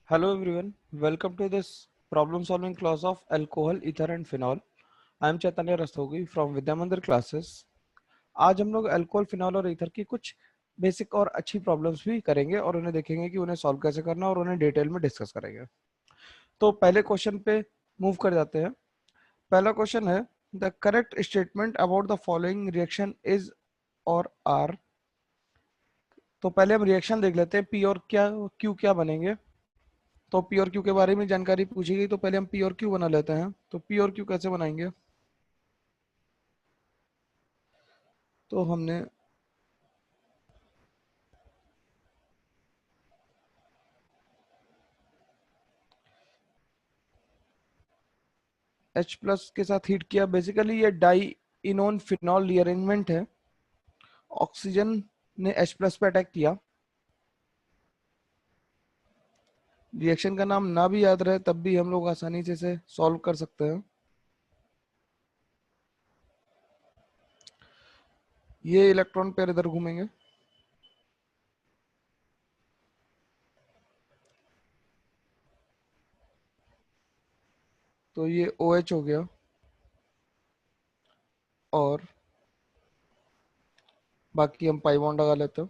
Hello everyone, welcome to this problem solving class of alcohol, ether and phenol. I am Chaitanya Rastogi from Vidya Mandir classes. आज हम लोग alcohol, phenol और ether की कुछ basic और अच्छी problems भी करेंगे और उन्हें देखेंगे कि उन्हें सॉल्व कैसे करना है और उन्हें डिटेल में डिस्कस करेंगे। तो पहले क्वेश्चन पे मूव कर जाते हैं। पहला क्वेश्चन है the correct statement about the following reaction is और आर। तो पहले हम रिएक्शन देख लेते हैं, पी और क्या क्यू क्या बनेंगे। तो पी और क्यू के बारे में जानकारी पूछी गई, तो पहले हम पी और क्यू बना लेते हैं। तो पी और क्यू कैसे बनाएंगे, तो हमने H प्लस के साथ हीट किया। बेसिकली ये डाई इनोन फिनॉल रीअरेंजमेंट है। ऑक्सीजन ने H प्लस पे अटैक किया। रिएक्शन का नाम ना भी याद रहे तब भी हम लोग आसानी से इसे सॉल्व कर सकते हैं। ये इलेक्ट्रॉन पेयर इधर घूमेंगे, तो ये OH हो गया और बाकी हम पाई बॉन्ड लगा लेते हैं।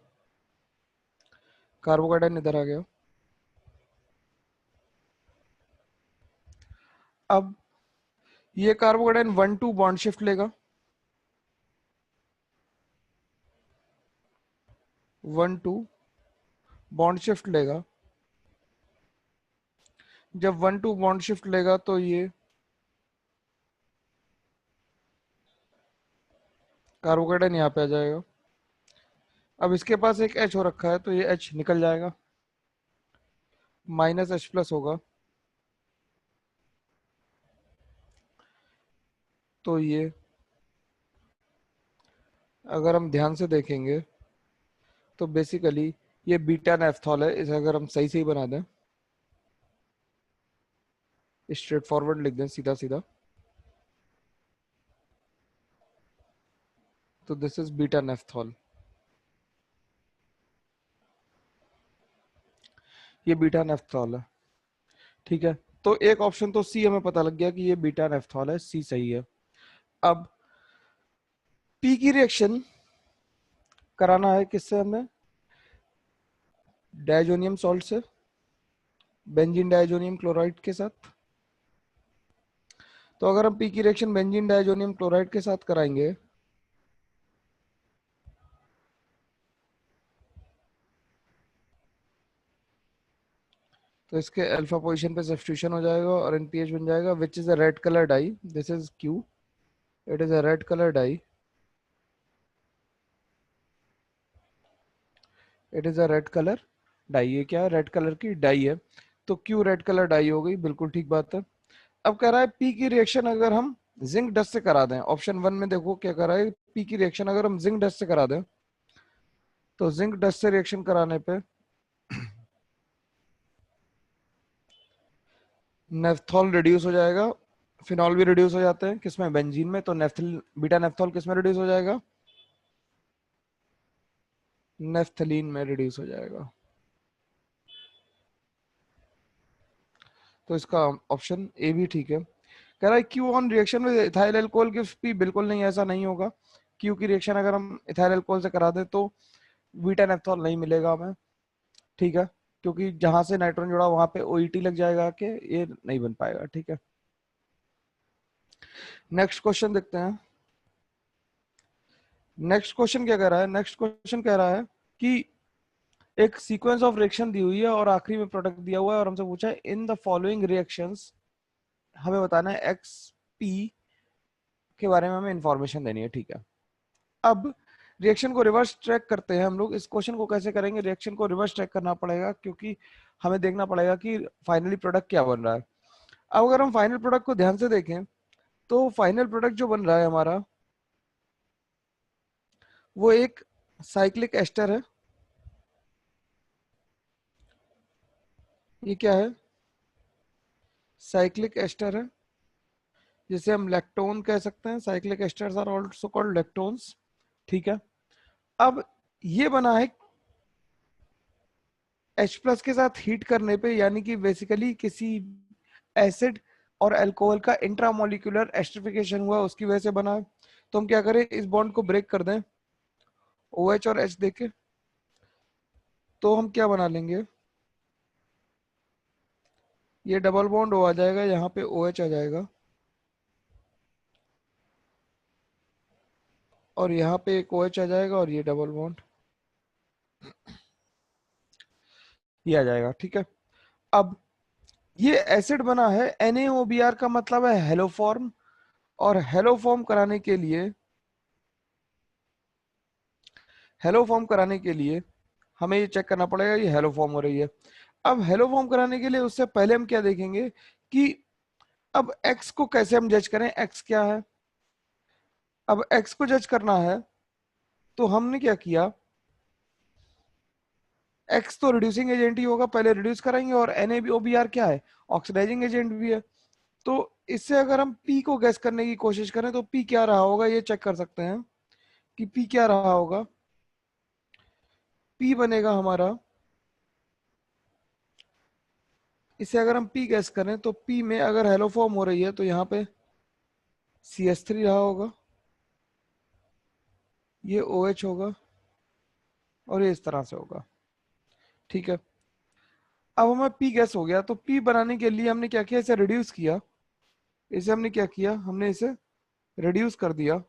कार्बोकाटाइन इधर आ गया। अब ये कार्बोकाटाइन 1 2 बॉन्ड शिफ्ट लेगा, 1 2 बॉन्ड शिफ्ट लेगा। जब 1 2 बॉन्ड शिफ्ट लेगा तो ये कार्बोकाटाइन यहाँ पे आ जाएगा। अब इसके पास एक H हो रखा है तो ये H निकल जाएगा, -H+ होगा। तो ये अगर हम ध्यान से देखेंगे तो बेसिकली ये बीटा नेफ्थॉल है। इसे अगर हम सही सही बना दें, स्ट्रेट फॉरवर्ड लिख दें सीधा सीधा, तो दिस इज बीटा नेफ्थॉल। ये बीटा नेफ्थॉल है, ठीक है। तो एक ऑप्शन तो सी हमें पता लग गया कि ये बीटा नेफ्थॉल है, सी सही है। अब पी की रिएक्शन कराना है किससे, हमें डायजोनियम सॉल्ट से, बेंजीन डायजोनियम क्लोराइड के साथ। तो अगर हम पी की रिएक्शन बेंजीन डायजोनियम क्लोराइड के साथ कराएंगे तो इसके अल्फा पोजीशन पे सब्स्टिट्यूशन हो जाएगा और एनपीएच बन जाएगा, which is a red colour dye. This is Q, it is a red colour dye, it is a red colour dye. ये क्या है, रेड कलर की डाई है। तो क्यू रेड कलर डाई हो गई, बिल्कुल ठीक बात है। अब कह रहा है पी की रिएक्शन अगर हम जिंक डस्ट से करा दें, ऑप्शन 1 में देखो क्या कह रहा है, पी की रिएक्शन अगर हम जिंक डस्ट से करा दें तो जिंक डस्ट से रिएक्शन कराने पे नेफ्थॉल रिड्यूस हो जाएगा, फिनॉल भी रिड्यूस हो जाते हैं किसमें, बेंजीन में। तो नेफ्थल बीटा नेफ्थॉल किसमें रिड्यूस हो जाएगा, नेफ्थलीन में रिड्यूस हो जाएगा। तो इसका ऑप्शन ए भी ठीक है। कह रहा है क्यू ऑन रिएक्शन में इथाइल अल्कोहल गिव्स पी। बिल्कुल नहीं, ऐसा नहीं होगा। क्यू की रिएक्शन अगर हम इथाइल अल्कोहल से करा दें तो बीटा नेफ्थॉल नहीं मिलेगा हमें, ठीक है, क्योंकि जहां से नाइट्रोजन जुड़ा वहां पे ओईटी लग जाएगा कि ये नहीं बन पाएगा, ठीक है। नेक्स्ट क्वेश्चन देखते हैं। नेक्स्ट क्वेश्चन क्या कह रहा है, नेक्स्ट क्वेश्चन कह रहा है कि एक सीक्वेंस ऑफ रिएक्शन दी हुई है और आखिरी में प्रोडक्ट दिया हुआ है और हमसे पूछा है इन द फॉलोइंग रिएक्शंस, हमें बताना है एक्स पी के बारे में हमें इंफॉर्मेशन देनी है, ठीक है। अब रिएक्शन को रिवर्स ट्रैक करते हैं हम लोग। इस क्वेश्चन को कैसे करेंगे, रिएक्शन को रिवर्स ट्रैक करना पड़ेगा क्योंकि हमें देखना पड़ेगा कि फाइनली प्रोडक्ट क्या बन रहा है। अब अगर हम फाइनल प्रोडक्ट को ध्यान से देखें तो फाइनल प्रोडक्ट जो बन रहा है हमारा वो एक साइक्लिक एस्टर है। ये क्या है, साइक्लिक एस्टर है, जिसे हम लैक्टोन कह सकते हैं। Cyclic esters are also called lactones, ठीक है। अब ये बना है H+ के साथ हीट करने पे, यानी कि बेसिकली किसी एसिड और अल्कोहल का इंट्रामोलिकुलर एस्टरिफिकेशन हुआ, उसकी वजह से बना है। तो हम क्या करें, इस बॉन्ड को ब्रेक कर दें OH और H देके, तो हम क्या बना लेंगे, ये डबल बॉन्ड हो आ जाएगा, यहाँ पे OH आ जाएगा और यहाँ पे एक OH आ जाएगा और ये डबल बॉन्ड ये आ जाएगा। ठीक है, अब ये एसिड बना है, NaOBr का मतलब है हेलो फॉर्म, और हेलो फॉर्म कराने के लिए, हेलो फॉर्म कराने के लिए हमें ये चेक करना पड़ेगा ये हेलो फॉर्म हो रही है। अब हेलो फॉर्म कराने के लिए उससे पहले हम क्या देखेंगे कि अब एक्स को कैसे हम जज करें, एक्स क्या है। अब एक्स को जज करना है तो हमने क्या किया, एक्स तो रिड्यूसिंग एजेंट ही होगा, पहले रिड्यूस कराएंगे, और NaOBr क्या है, ऑक्सीडाइजिंग एजेंट भी है। तो इससे अगर हम पी को गैस करने की कोशिश करें तो पी क्या रहा होगा, ये चेक कर सकते हैं कि पी क्या रहा होगा। पी बनेगा हमारा, इसे अगर हम पी गैस करें तो पी में अगर हेलो फॉर्म हो रही है तो यहाँ पे CH3 रहा होगा, ये OH होगा और ये इस तरह से होगा। ठीक है, अब हमें पी गैस हो गया, तो पी बनाने के लिए हमने क्या किया, इसे रिड्यूस किया। इसे हमने क्या किया, हमने इसे रिड्यूस कर दिया।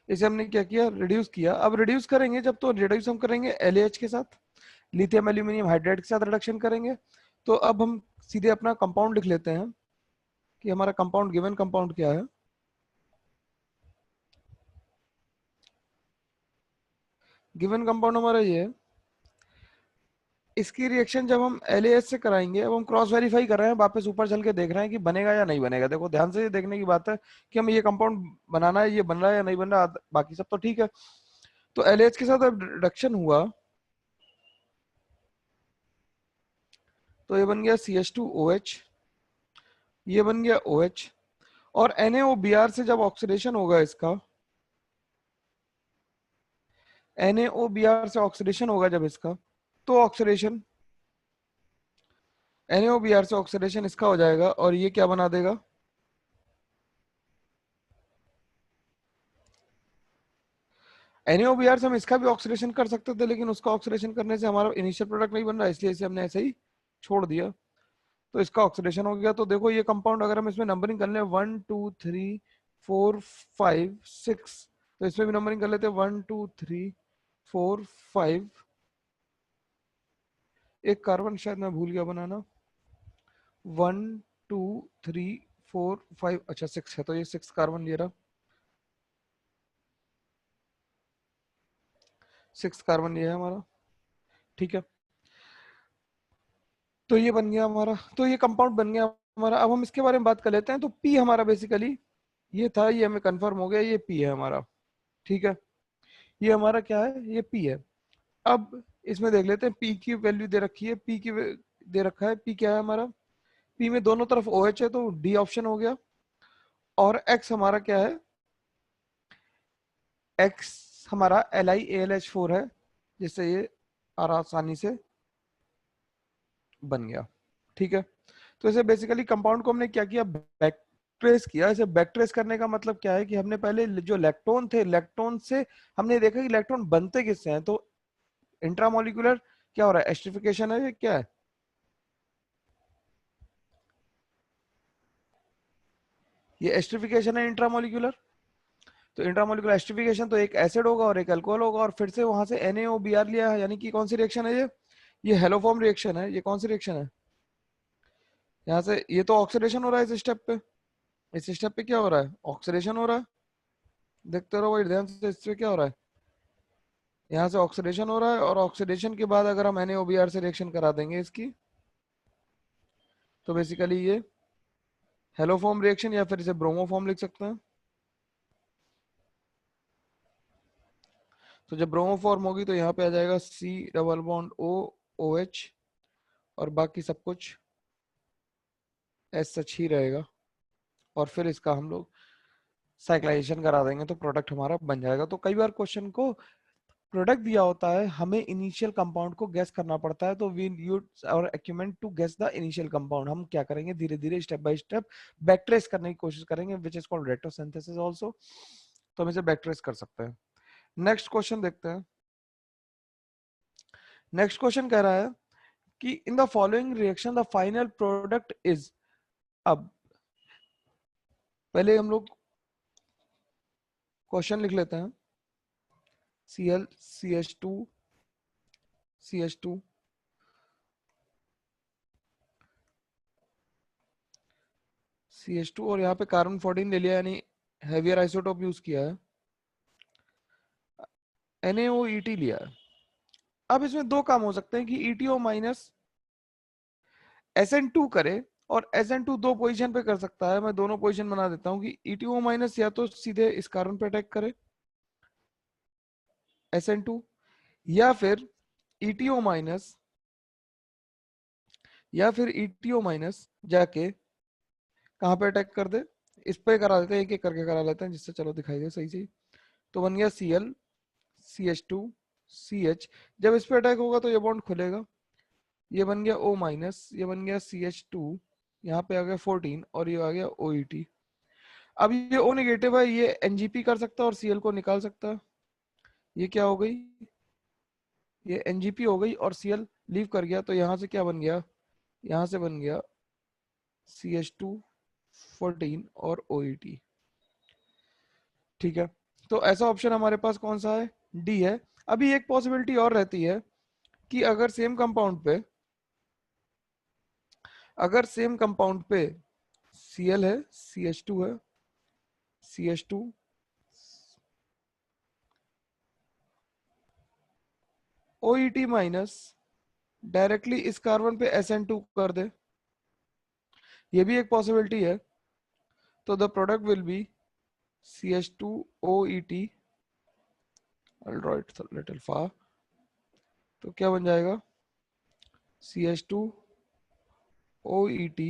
इसे हमने क्या किया, रिड्यूस किया। अब रिड्यूस करेंगे जब, तो रिड्यूस हम करेंगे LAH के साथ, लिथियम एल्यूमिनियम हाइड्राइड के साथ रिडक्शन करेंगे। तो अब हम सीधे अपना कंपाउंड लिख लेते हैं कि हमारा कंपाउंड, गिवन कंपाउंड क्या है। गिवन कंपाउंड हमारा ये है। इसकी रिएक्शन जब हम LAH से कराएंगे, अब हम क्रॉस वेरीफाई कर रहे हैं, वापस ऊपर चल के देख रहे हैं कि बनेगा या नहीं बनेगा। देखो ध्यान से ये देखने की बात है कि हमें ये कंपाउंड बनाना है, ये बन रहा है या नहीं बन रहा, बाकी सब तो ठीक है। तो LAH के साथ अब रिडक्शन हुआ तो ये बन गया CH2OH, ये बन गया OH, और NaOBr से जब ऑक्सीडेशन होगा इसका, NaOBr से ऑक्सीडेशन होगा जब इसका, तो ऑक्सीडेशन, NaOBr से ऑक्सीडेशन इसका हो जाएगा और ये क्या बना देगा, NaOBr से हम इसका भी ऑक्सीडेशन कर सकते थे, लेकिन उसका ऑक्सीडेशन करने से हमारा इनिशियल प्रोडक्ट नहीं बन रहा, इसलिए इसे हमने ऐसे ही छोड़ दिया। तो इसका ऑक्सीडेशन हो गया। तो देखो ये कंपाउंड अगर हम इसमें नंबरिंग कर ले, 1 2 3 4 5 6, तो इसमें भी नंबरिंग कर लेते हैं 1 2 3 4 5। एक कार्बन शायद मैं भूल गया बनाना, 1 2 3 4 5, अच्छा 6 है, तो ये 6 कार्बन, ये रहा 6 कार्बन, ये है हमारा। ठीक है, तो ये बन गया हमारा, तो ये कंपाउंड बन गया हमारा। अब हम इसके बारे में बात कर लेते हैं। तो पी हमारा बेसिकली ये था, ये हमें कंफर्म हो गया, ये पी है हमारा। ठीक है, ये हमारा क्या है, ये पी है। अब इसमें देख लेते हैं, पी की वैल्यू दे रखी है, दे रखा है, पी क्या है हमारा, पी में दोनों तरफ OH है तो डी ऑप्शन हो गया। और एक्स हमारा क्या है, एक्स हमारा LiAlH4 है, जिससे ये आसानी से बन गया। ठीक है, तो इसे बेसिकली कंपाउंड को हमने क्या किया, बैक ट्रेस किया। इसे बैक ट्रेस करने का मतलब क्या है कि हमने पहले जो इलेक्ट्रॉन थे, इलेक्ट्रॉन से हमने देखा कि इलेक्ट्रॉन बनते किससे हैं। तो इंट्रामोलिकुलर क्या हो रहा है, एस्ट्रिफिकेशन है, ये क्या है, ये एस्ट्रिफिकेशन है इंट्रामोलिकुलर। तो इंट्रामोलिकुलर एस्ट्रिफिकेशन, तो एक एसिड होगा और एक अल्कोहल होगा, और फिर से वहां से NaOBr लिया है, यानी कि कौन सी रिएक्शन है ये हेलोफॉर्म रिएक्शन है। ये कौन सी रिएक्शन है, यहाँ से ये तो ऑक्सीडेशन हो रहा है इस स्टेप पे। इस स्टेप पे क्या हो रहा है, ऑक्सीडेशन हो रहा है। देखते रहो भाई ध्यान से, इससे क्या हो रहा है, यहाँ से ऑक्सीडेशन हो रहा है, और ऑक्सीडेशन के बाद अगर हम NaOBr से रिएक्शन करा देंगे इसकी, तो बेसिकली ये हेलोफॉर्म रिएक्शन, या फिर इसे ब्रोमोफॉर्म लिख सकते हैं। तो जब ब्रोमोफॉर्म होगी तो यहाँ पे आ जाएगा C double bond O OH, और बाकी सब कुछ एस सच ही रहेगा। और फिर इसका हम लोग साइक्लाइजेशन करा देंगे तो प्रोडक्ट हमारा बन जाएगा। तो कई बार क्वेश्चन को प्रोडक्ट दिया होता है हमें इनिशियल कंपाउंड को गेस करना पड़ता है, तो we use our acumen to guess the initial compound. हम क्या करेंगे, धीरे धीरे step by step back trace करने की कोशिश करेंगे, which is called retrosynthesis also. तो हम इसे बैक ट्रेस कर सकते हैं। नेक्स्ट क्वेश्चन देखते हैं। नेक्स्ट क्वेश्चन कह रहा है कि in the following reaction the final product is. अब पहले हम लोग क्वेश्चन लिख लेते हैं। Cl CH2 CH2 CH2 और यहाँ पे कार्बन 14 ले लिया, यानी हैवियर आइसोटोप यूज किया है, NaOET लिया है। अब इसमें दो काम हो सकते हैं कि ETO माइनस SN2 करे, और SN2 दो पोजीशन पे कर सकता है। मैं दोनों पोजीशन बना देता हूँ कि ETO माइनस या तो सीधे इस कार्बन पे अटैक करे SN2, या फिर ETO माइनस जाके कहाँ पे अटैक कर दे, इस पे करा देते हैं, एक एक करके करा लेते हैं जिससे चलो दिखाई दे सही से। तो बन गया Cl CH2 CH। जब इस पे अटैक होगा तो ये बॉन्ड खुलेगा, ये बन गया O माइनस, ये बन गया CH2, यहाँ पे आ गया 14 और ये आ गया OET। अब ये O नेगेटिव है, ये NGP कर सकता है और Cl को निकाल सकता है। ये क्या हो गई, ये NGP हो गई और Cl लीव कर गया, तो यहाँ से क्या बन गया, यहाँ से बन गया CH2 14 और OET। ठीक है, तो ऐसा ऑप्शन हमारे पास कौन सा है, डी है। अभी एक पॉसिबिलिटी और रहती है कि अगर सेम कंपाउंड पे Cl है, CH2 है, CH2 OET माइनस डायरेक्टली इस कार्बन पे SN2 कर दे, ये भी एक पॉसिबिलिटी है। तो the product will B CH2 OET, I'll draw it a little far। तो क्या बन जाएगा, CH2 OET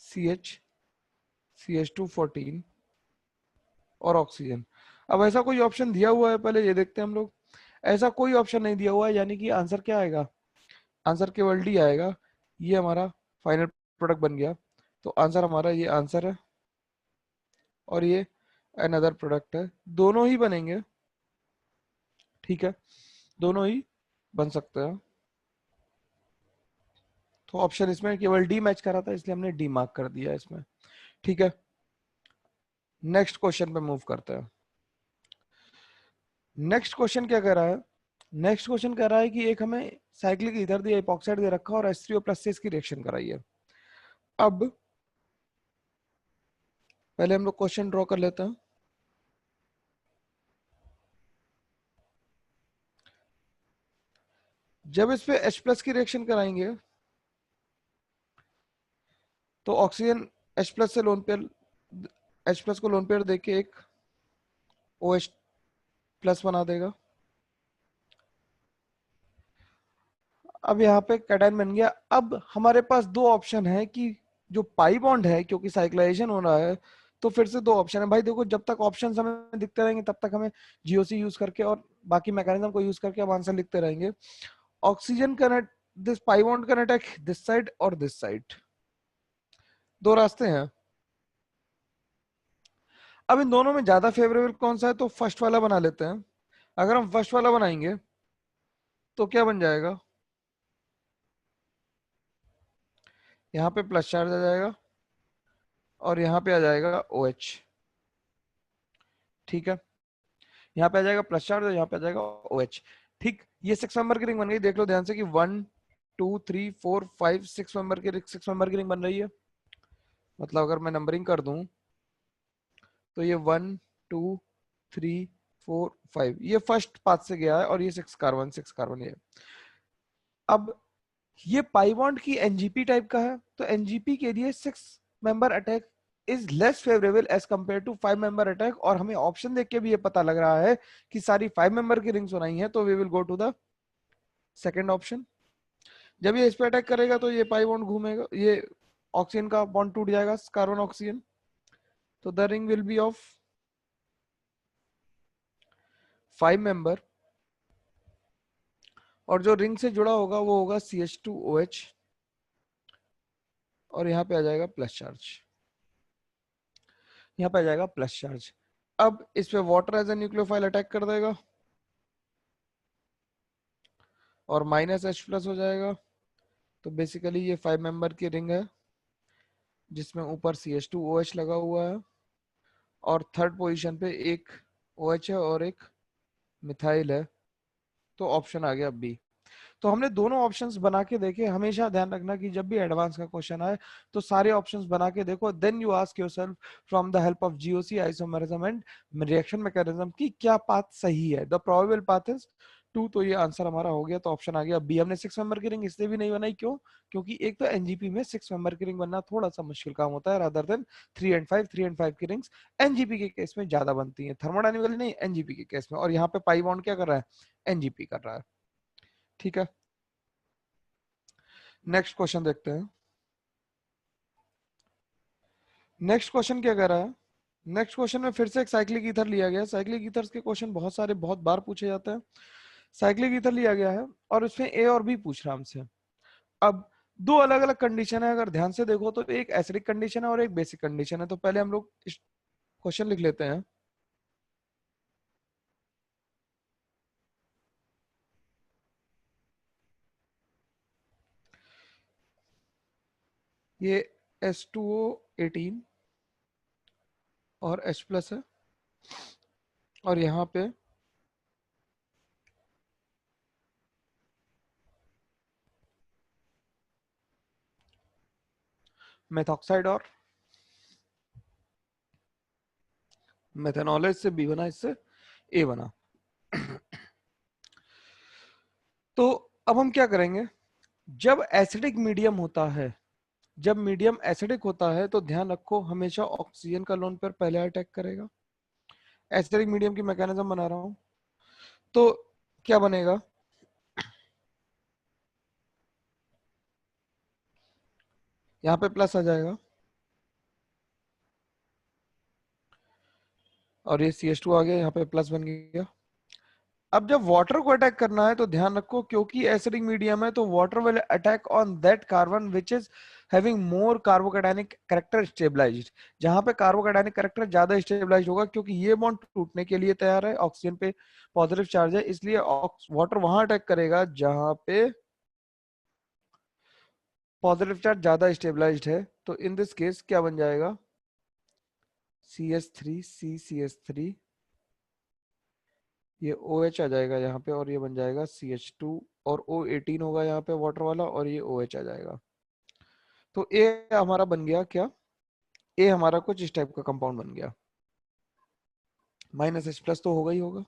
CH CH2 14 और ऑक्सीजन। अब ऐसा कोई ऑप्शन दिया हुआ है, पहले ये देखते हैं हम लोग। ऐसा कोई ऑप्शन नहीं दिया हुआ है, यानी कि आंसर क्या आएगा, आंसर केवल डी आएगा। ये हमारा फाइनल प्रोडक्ट बन गया। तो आंसर हमारा ये आंसर है, और ये अनदर प्रोडक्ट है, दोनों ही बनेंगे। ठीक है, दोनों ही बन सकते हैं। तो ऑप्शन इसमें केवल डी मैच कर रहा था, इसलिए हमने डी मार्क कर दिया इसमें। ठीक है, नेक्स्ट क्वेश्चन पे मूव करते हैं। नेक्स्ट क्वेश्चन क्या कह रहा है, नेक्स्ट क्वेश्चन कह रहा है कि एक हमें साइक्लिक ईथर दिया, इपॉक्साइड दे रखा और H3O+ से इसकी रिएक्शन कराई है। अब पहले हम लोग क्वेश्चन ड्रॉ कर लेते हैं। जब इस पे H+ की रिएक्शन कराएंगे तो ऑक्सीजन H+ से लोन पेयर, H+ को लोन पेयर देके एक OH+ बना देगा। अब यहाँ पे कैटायन बन गया। अब हमारे पास दो ऑप्शन है कि जो पाई बॉन्ड है, क्योंकि साइक्लाइजेशन हो रहा है, तो फिर से दो ऑप्शन है भाई। देखो, जब तक ऑप्शन हमें दिखते रहेंगे तब तक हमें GOC यूज करके और बाकी मैकेनिज्म को यूज करके हम आंसर लिखते रहेंगे। Oxygen connect this pi bond can attack this side और दिस साइड, दो रास्ते हैं। अब इन दोनों में ज्यादा फेवरेबल कौन सा है, तो फर्स्ट वाला बना लेते हैं। अगर हम फर्स्ट वाला बनाएंगे तो क्या बन जाएगा, यहाँ पे प्लस चार्ज आ जाएगा और यहाँ पे आ जाएगा OH। ठीक है, यहाँ पे आ जाएगा प्लस चार्ज और यहाँ पे आ जाएगा OH। ठीक, ये 6 मेंबर की रिंग बन गई। देख लो ध्यान से कि 1 2 3 4 5 6 मेंबर की 6 मेंबर की रिंग बन रही है। मतलब अगर मैं नंबरिंग कर दूं तो ये 1 2 3 4 5, ये फर्स्ट पाथ से गया है, और ये 6 कार्बन ये। अब ये पाई बॉन्ड की NGP टाइप का है, तो NGP के लिए 6 member attack is less favourable as compare to 5 member attack. और हमें ऑप्शन देख के भी ये पता लग रहा है कि सारी 5 मेंबर की रिंग्स बनाई है, तो we will go to the second option. जब ये इस पे अटैक करेगा तो ये पाई बॉन्ड घूमेगा, ये ऑक्सीजन का बॉन्ड टूट जाएगा, कार्बन ऑक्सीजन। तो the ring will be of 5 member और जो रिंग से जुड़ा होगा वो होगा CH2OH, और यहाँ पे आ जाएगा प्लस चार्ज, यहाँ पे आ जाएगा प्लस चार्ज। अब इस पे water as a nucleophile attack कर देगा और -H+ हो जाएगा। तो बेसिकली ये 5 मेंबर की रिंग है जिसमें ऊपर CH2OH लगा हुआ है और थर्ड पोजीशन पे एक OH है और एक मिथाइल है। तो ऑप्शन आ गया बी। तो हमने दोनों ऑप्शंस बना के देखे। हमेशा ध्यान रखना कि जब भी एडवांस का क्वेश्चन आए तो सारे ऑप्शंस बना के देखो, then you ask yourself from the help of GOC, isomerism and reaction mechanism कि क्या पाथ सही है। The probable path is 2। तो ये आंसर हमारा हो गया। तो ऑप्शन आ गया बी। हमने 6 मेंबर की रिंग इसलिए भी नहीं बनाई, क्यों? क्योंकि एक तो एनजीपी में 6 मेंबर की रिंग बनना थोड़ा सा मुश्किल काम होता है रादर देन 3 एंड 5। 3 एंड 5 की रिंग्स एनजीपी के केस में ज्यादा बनती है, थर्मोडायनेमिकली नहीं, एनजीपी के केस में। और यहाँ पे पाई बॉन्ड क्या कर रहा है? एनजीपी कर रहा है। ठीक है, नेक्स्ट क्वेश्चन देखते हैं। नेक्स्ट क्वेश्चन क्या कह रहा है? नेक्स्ट क्वेश्चन में फिर से एक साइक्लिक ईथर लिया गया है। साइक्लिक ईथर्स के क्वेश्चन बहुत सारे, बहुत बार पूछे जाते हैं। साइक्लिक ईथर लिया गया है और उसमें ए और बी पूछ रहा है हमसे। अब दो अलग अलग कंडीशन है, अगर ध्यान से देखो तो एक एसिडिक कंडीशन है और एक बेसिक कंडीशन है। तो पहले हम लोग क्वेश्चन लिख लेते हैं। ये H2O18 और H+ है और यहाँ पे मेथॉक्साइड और मेथेनॉल है। इससे बी बना, इससे ए बना। तो अब हम क्या करेंगे? जब एसिडिक मीडियम होता है, जब मीडियम एसिडिक होता है तो ध्यान रखो हमेशा ऑक्सीजन का लोन पेयर पहले अटैक करेगा। एसिडिक मीडियम की मैकेनिज्म बना रहा हूं। तो क्या बनेगा? यहाँ पे प्लस आ जाएगा और ये CH2 आ गया, यहाँ पे प्लस बन गया। अब जब वाटर को अटैक करना है तो ध्यान रखो, क्योंकि एसिडिक मीडियम है तो water will attack on that carbon which is having more carbocationic character stabilised. जहां पे कार्बोकैटायनिक कैरेक्टर ज्यादा स्टेबलाइज होगा, क्योंकि ये बॉन्ड टूटने के लिए तैयार है, ऑक्सीजन पे पॉजिटिव चार्ज है, इसलिए वाटर वहां अटैक करेगा जहां पे पॉजिटिव चार्ज ज्यादा स्टेबलाइज्ड है। तो इन दिस केस क्या बन जाएगा? CH3 ये OH आ जाएगा यहाँ पे और ये बन जाएगा CH2 और O18 होगा यहाँ पे वाटर वाला और ये OH आ जाएगा। तो ए हमारा बन गया क्या? ए हमारा कुछ इस टाइप का कंपाउंड बन गया। -H+ तो होगा ही होगा।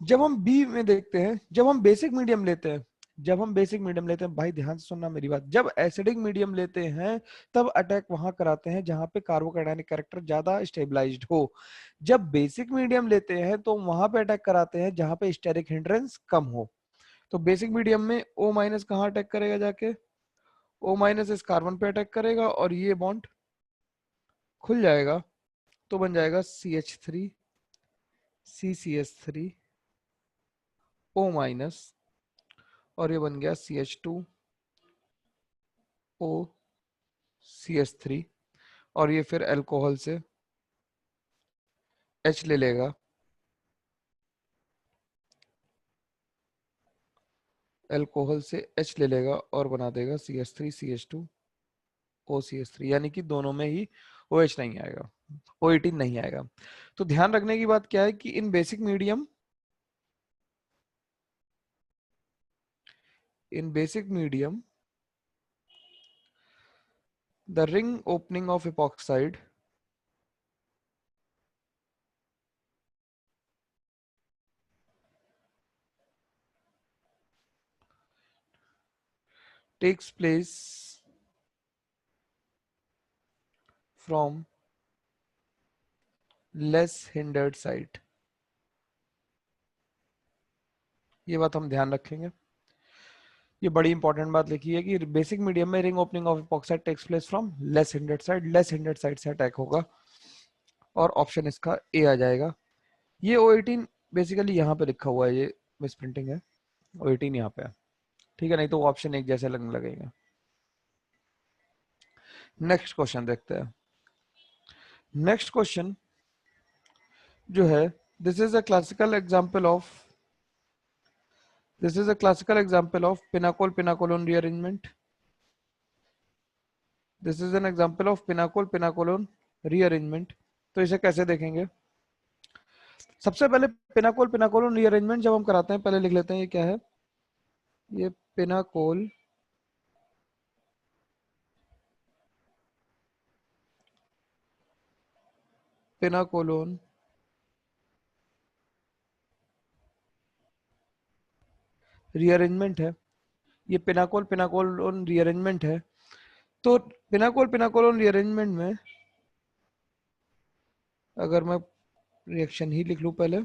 जब हम बी में देखते हैं, जब हम बेसिक मीडियम लेते हैं, जब हम बेसिक मीडियम लेते हैं, भाई ध्यान से सुनना मेरी बात, जब एसिडिक मीडियम लेते हैं तब अटैक वहां कराते हैं जहां पे कार्बोकैटायनिक कैरेक्टर ज्यादा स्टेबलाइज्ड हो। जब बेसिक मीडियम लेते हैं तो वहां पे अटैक कराते हैं जहां पे स्टेरिक हिंड्रेंस कम हो। तो बेसिक मीडियम में O- कहाँ अटैक करेगा जाके? O- इस कार्बन पे अटैक करेगा और ये बॉन्ड खुल जाएगा। तो बन जाएगा CH3 CCS3 O- और ये बन गया CH2 OCH3। और ये फिर अल्कोहल से H ले लेगा, अल्कोहल से H ले लेगा और बना देगा CH3 CH2 OCH3, यानी कि दोनों में ही OH नहीं आएगा, O18 नहीं आएगा। तो ध्यान रखने की बात क्या है कि in basic medium the ring opening of epoxide takes place from less hindered site। ये बात हम ध्यान रखेंगे, ये बड़ी इंपॉर्टेंट बात लिखी है कि बेसिक मीडियम में ring opening of epoxide takes place from less hindered side, less hindered side से अटैक होगा और ऑप्शन इसका ए आ जाएगा। ये O18 बेसिकली यहाँ पे लिखा हुआ है, ये मिस प्रिंटिंग है। और 18 यहाँ पे है, ठीक है, नहीं तो ऑप्शन एक जैसे लगने लगेगा। नेक्स्ट क्वेश्चन देखते हैं। नेक्स्ट क्वेश्चन जो है, this is a classical example of this is a classical example of pinacol pinacolone rearrangement. This is an example of pinacol pinacolone rearrangement. तो इसे कैसे देखेंगे? सबसे पहले पिनाकोल पिनाकोलोन रीअरेंजमेंट जब हम कराते हैं, पहले लिख लेते हैं ये क्या है। ये पिनाकोल पिनाकोलोन रीअरेंजमेंट है। ये पिनाकोल पिनाकोलोन रीअरेंजमेंट है। तो पिनाकोल पिनाकोलोन रीअरेंजमेंट में अगर मैं रिएक्शन ही लिख लूं पहले,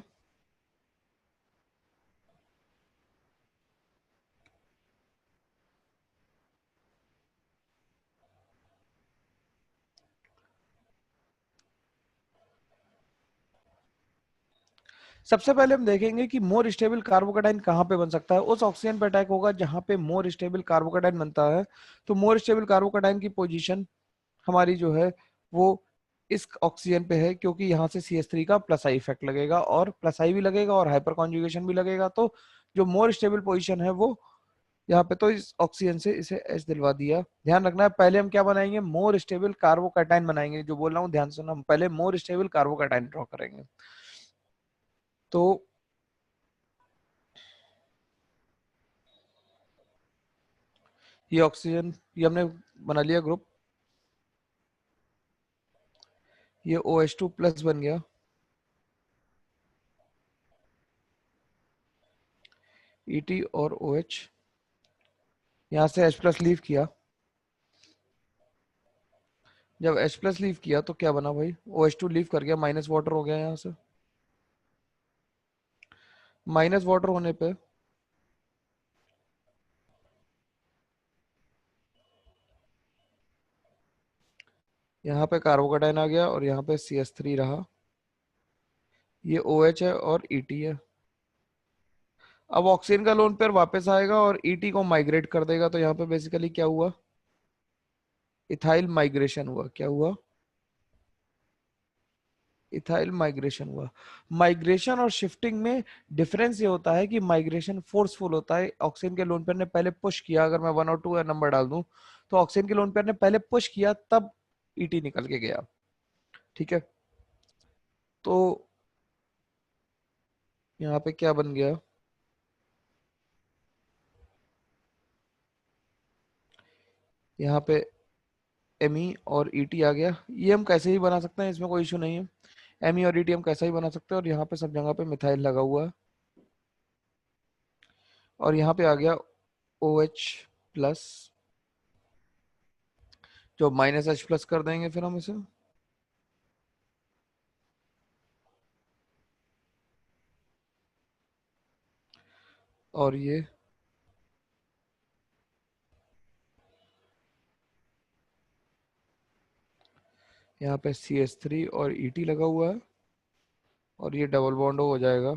सबसे पहले हम देखेंगे कि मोर स्टेबल कार्बोकेटाइन कहाँ पे बन सकता है। उस ऑक्सीजन पे अटैक होगा जहां पे मोर स्टेबल कार्बोकेटाइन बनता है। तो मोर स्टेबल कार्बोकेटाइन की पोजीशन हमारी जो है वो इस ऑक्सीजन पे है, क्योंकि यहाँ से CH3 का प्लस आई इफेक्ट लगेगा, और प्लस आई भी लगेगा और हाइपर कॉन्जुगेशन भी लगेगा। तो जो मोर स्टेबल पोजीशन है वो यहाँ पे, तो इस ऑक्सीजन से इसे H दिलवा दिया। ध्यान रखना है, पहले हम क्या बनाएंगे, मोर स्टेबल कार्बोकेटाइन बनाएंगे। जो बोल रहा हूँ ध्यान सुनना, हम पहले मोर स्टेबल कार्बोकेटाइन ड्रॉ करेंगे। तो ये ऑक्सीजन, ये हमने बना लिया ग्रुप, ये OH2 प्लस बन गया, ET और OH, यहाँ से H प्लस लीव किया। जब H प्लस लीव किया तो क्या बना भाई, OH2 लीव कर गया, माइनस वाटर हो गया यहाँ से। माइनस वाटर होने पे यहाँ पे कार्बोकेटाइन आ गया और यहाँ पे CH3 रहा। ये OH है और ET है। अब ऑक्सीजन का लोन पेयर वापस आएगा और ET को माइग्रेट कर देगा। तो यहाँ पे बेसिकली क्या हुआ, इथाइल माइग्रेशन हुआ। क्या हुआ, इथाइल माइग्रेशन हुआ। माइग्रेशन और शिफ्टिंग में डिफरेंस ये होता है कि माइग्रेशन फोर्सफुल होता है। ऑक्सीजन के लोन पेयर ने पहले पुश किया, अगर मैं 1 और 2 नंबर डाल दूं, तो ऑक्सीजन के लोन पेयर ने पहले पुश किया तब ET निकल के गया, ठीक है। तो यहाँ पे क्या बन गया, यहाँ पे Me और ET आ गया। ये हम कैसे ही बना सकते हैं, इसमें कोई इशू नहीं है। Me और ET हम कैसा ही बना सकते हैं। और यहाँ पे सब जगह पे मिथाइल लगा हुआ है, और यहाँ पे आ गया OH प्लस, जो माइनस H प्लस कर देंगे फिर हम इसे। और ये यहाँ पे CH3 और ET लगा हुआ है, और ये डबल बॉन्ड हो जाएगा।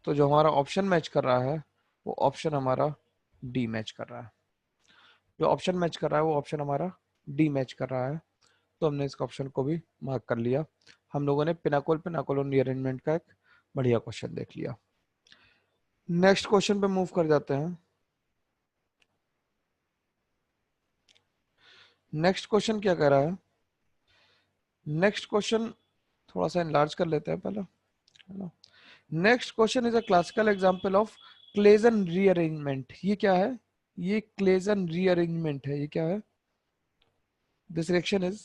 तो जो हमारा ऑप्शन मैच कर रहा है वो ऑप्शन हमारा डी मैच कर रहा है। जो ऑप्शन मैच कर रहा है वो ऑप्शन हमारा डी मैच कर रहा है। तो हमने इस ऑप्शन को भी मार्क कर लिया। हम लोगों ने पिनाकोल पिनाकोलोन रीअरेंजमेंट का एक बढ़िया क्वेश्चन देख लिया। नेक्स्ट क्वेश्चन पे मूव कर जाते हैं। नेक्स्ट क्वेश्चन क्या कह रहा है, नेक्स्ट क्वेश्चन थोड़ा सा इनलार्ज कर लेते हैं पहले, है ना। Next question is a classical example of Claisen rearrangement. ये क्या है, ये क्लेजन रीअरेंजमेंट है। ये क्या है, this reaction is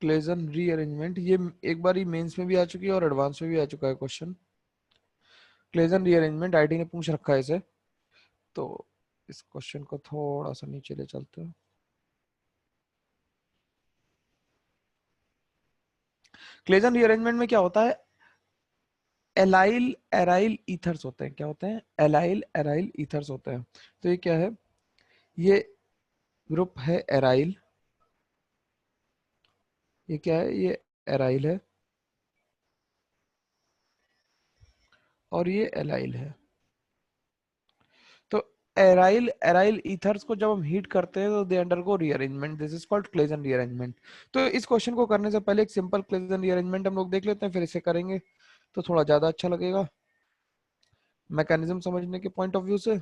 Claisen rearrangement. ये एक बार ही मेंस में भी आ चुकी है और एडवांस में भी आ चुका है क्वेश्चन। क्लेजन रीअरेंजमेंट आईटी ने पूछ रखा है इसे। तो इस क्वेश्चन को थोड़ा सा नीचे ले चलते हैं। क्लेजन रीअरेंजमेंट में क्या होता है, एलाइल एराइल ईथर्स होते हैं। क्या होते हैं, एलाइल एराइल ईथर्स होते हैं। तो ये क्या है, ये ग्रुप है एराइल, ये क्या है, ये एराइल है और ये एलाइल है। तो एराइल एराइल ईथर्स को जब हम हीट करते हैं तो they undergo rearrangement, this is called Claisen rearrangement. तो इस क्वेश्चन को करने से पहले एक सिंपल क्लेजन रीअरेंजमेंट हम लोग देख लेते हैं, फिर इसे करेंगे तो थोड़ा ज्यादा अच्छा लगेगा मैकेनिज्म समझने के पॉइंट ऑफ व्यू से।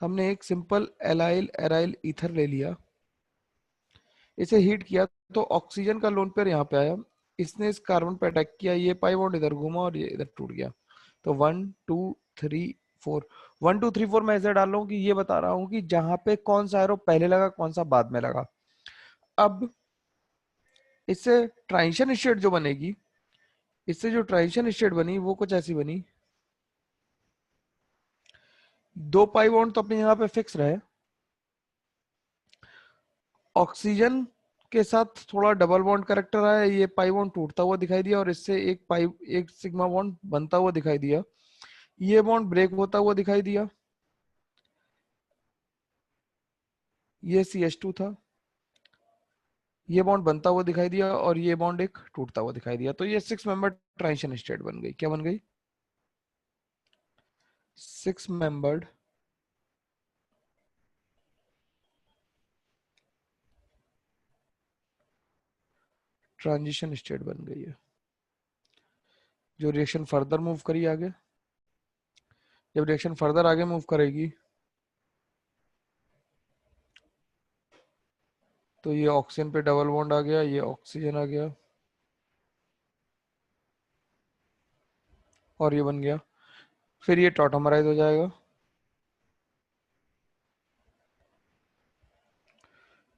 हमने एक सिंपल एलाइल एराइल ईथर ले लिया, इसे हीट किया तो ऑक्सीजन का लोन पेयर यहाँ पे आया, इसने इस कार्बन पे अटैक किया, ये पाई बॉन्ड इधर घूमा और ये इधर टूट गया। तो 1 2 3 4, 1 2 3 4 मैं ऐसे डाल रहा हूँ कि ये बता रहा हूँ कि जहां पे कौन सा एरो पहले लगा कौन सा बाद में लगा। अब इससे ट्रांजिशन स्टेट जो बनेगी, इससे जो ट्रांजिशन स्टेट बनी वो कुछ ऐसी बनी, दो पाई बॉन्ड तो अपने यहाँ पे फिक्स रहे, ऑक्सीजन के साथ थोड़ा डबल बॉन्ड करेक्टर आया, ये पाई बॉन्ड टूटता हुआ दिखाई दिया और इससे एक सिग्मा बॉन्ड बनता हुआ दिखाई दिया, ये बॉन्ड ब्रेक होता हुआ दिखाई दिया, ये CH2 था, ये बॉन्ड बनता हुआ दिखाई दिया और ये बॉन्ड एक टूटता हुआ दिखाई दिया। तो ये 6 मेंबर ट्रांजिशन स्टेट बन गई। क्या बन गई? 6 मेंबर्ड ट्रांजिशन स्टेट बन गई है, जो रिएक्शन फर्दर मूव करी आगे। जब रिएक्शन फर्दर आगे मूव करेगी तो ये ऑक्सीजन पे डबल बॉन्ड आ गया, ये ऑक्सीजन आ गया और ये बन गया, फिर ये टॉटोमराइज हो जाएगा,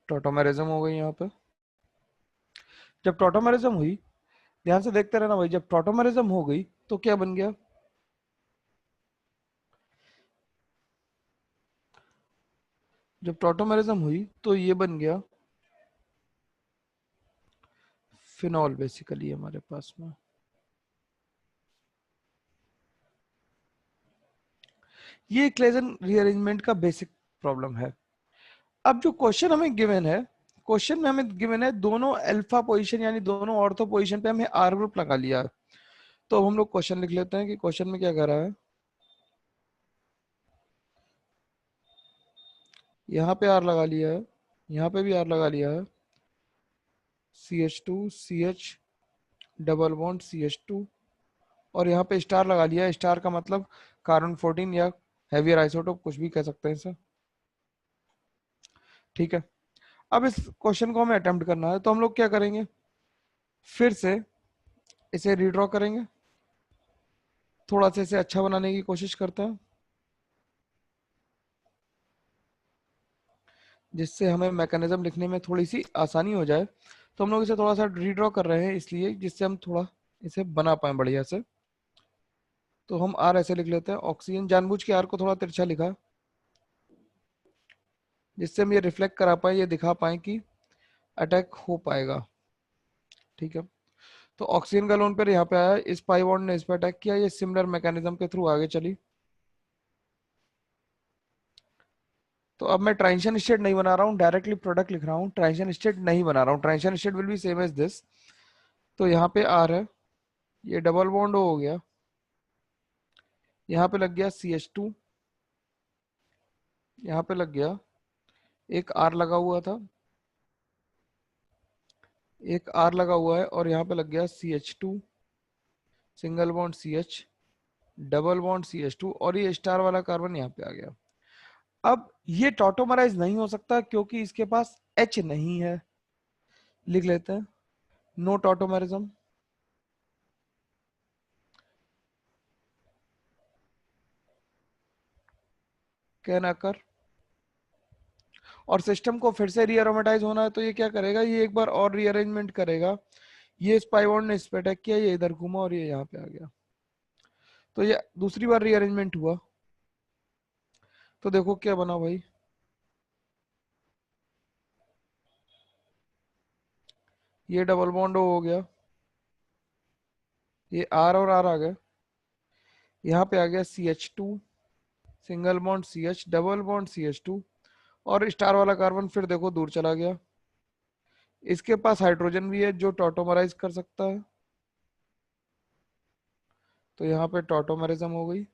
टॉटोमेरिज्म हो गई यहाँ पे। जब टॉटोमेरिज्म हुई, ध्यान से देखते रहना भाई, जब टॉटोमेरिज्म हो गई तो क्या बन गया, जब टॉटोमेरिज्म हुई तो ये बन गया फिनॉल बेसिकली हमारे पास में। ये क्लेजन रीअरेंजमेंट का बेसिक प्रॉब्लम है। अब जो क्वेश्चन हमें गिवन है, क्वेश्चन में हमें गिवन है दोनों अल्फा पोजीशन यानी दोनों ऑर्थो पोजीशन पे हमें आर ग्रुप लगा लिया है। तो अब हम लोग क्वेश्चन लिख लेते हैं कि क्वेश्चन में क्या कह रहा है। यहाँ पे आर लगा लिया है, यहाँ पे भी आर लगा लिया है, CH2 CH double bond CH2, और यहाँ पे स्टार लगा लिया है, स्टार का मतलब कार्बन 14 या हैवियर आइसोटोप कुछ भी कह सकते हैं इसे। ठीक है, अब इस क्वेश्चन को हमें अटेम्प्ट करना है तो हम लोग क्या करेंगे, फिर से इसे रीड्रॉ करेंगे, थोड़ा सा इसे अच्छा बनाने की कोशिश करते हैं जिससे हमें मैकेनिज्म लिखने में थोड़ी सी आसानी हो जाए। तो हम लोग इसे थोड़ा सा रीड्रॉ कर रहे हैं इसलिए जिससे हम थोड़ा इसे बना पाए बढ़िया से। तो हम आर ऐसे लिख लेते हैं, ऑक्सीजन जानबूझ के आर को थोड़ा तिरछा लिखा जिससे हम ये रिफ्लेक्ट करा पाए, ये दिखा पाए कि अटैक हो पाएगा। ठीक है, तो ऑक्सीजन का लोन पेयर यहाँ पे आया, इस पाई बॉन्ड ने इस पे अटैक किया, ये सिमिलर मैकेनिज्म के थ्रू आगे चली। तो अब मैं ट्रांजिशन स्टेट नहीं बना रहा हूँ, डायरेक्टली प्रोडक्ट लिख रहा हूँ, ट्रांजिशन स्टेट नहीं बना रहा हूँ, transition state will be same as this. तो यहाँ पे आर है, ये डबल बॉन्ड हो गया, यहाँ पे लग गया CH2, यहाँ पे लग गया, एक आर लगा हुआ था, एक आर लगा हुआ है और यहाँ पे लग गया CH2 single bond CH double bond CH2 और ये स्टार वाला कार्बन यहाँ पे आ गया। अब ये टॉटोमराइज नहीं हो सकता क्योंकि इसके पास H नहीं है, लिख लेते हैं नो टॉटोमरिज्म। कैन अकर, और सिस्टम को फिर से रीअरोमेटाइज होना है तो ये क्या करेगा, ये एक बार और रीअरेंजमेंट करेगा, ये इस पाई बॉन्ड ने इस पे अटैक किया, ये इधर घूमा और ये यहाँ पे आ गया। तो ये दूसरी बार रीअरेंजमेंट हुआ तो देखो क्या बना भाई, ये डबल बॉन्ड हो गया, ये आर और आर आ गए, यहाँ पे आ गया CH2 single bond CH double bond CH2 और स्टार वाला कार्बन फिर देखो दूर चला गया। इसके पास हाइड्रोजन भी है जो टॉटोमराइज कर सकता है, तो यहाँ पे टॉटोमरिज्म हो गई।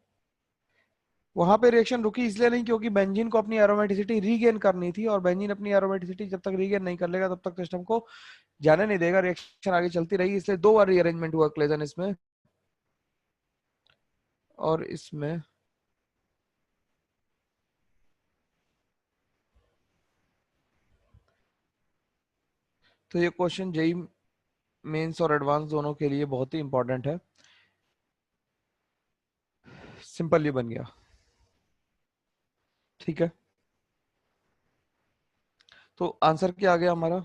वहां पे रिएक्शन रुकी इसलिए नहीं क्योंकि बेंजीन को अपनी एरोमेटिसिटी रीगेन करनी थी, और बेंजीन अपनी एरोमेटिसिटी जब तक रीगेन नहीं कर लेगा तब तक सिस्टम को जाने नहीं देगा, रिएक्शन आगे चलती रही, इसलिए दो बार रीअरेंजमेंट हुआ क्लेजन इसमें और इसमें। तो ये क्वेश्चन जेई मेंस और एडवांस दोनों के लिए बहुत ही इंपॉर्टेंट है। सिंपल ये बन गया, ठीक है। तो आंसर क्या आ गया हमारा?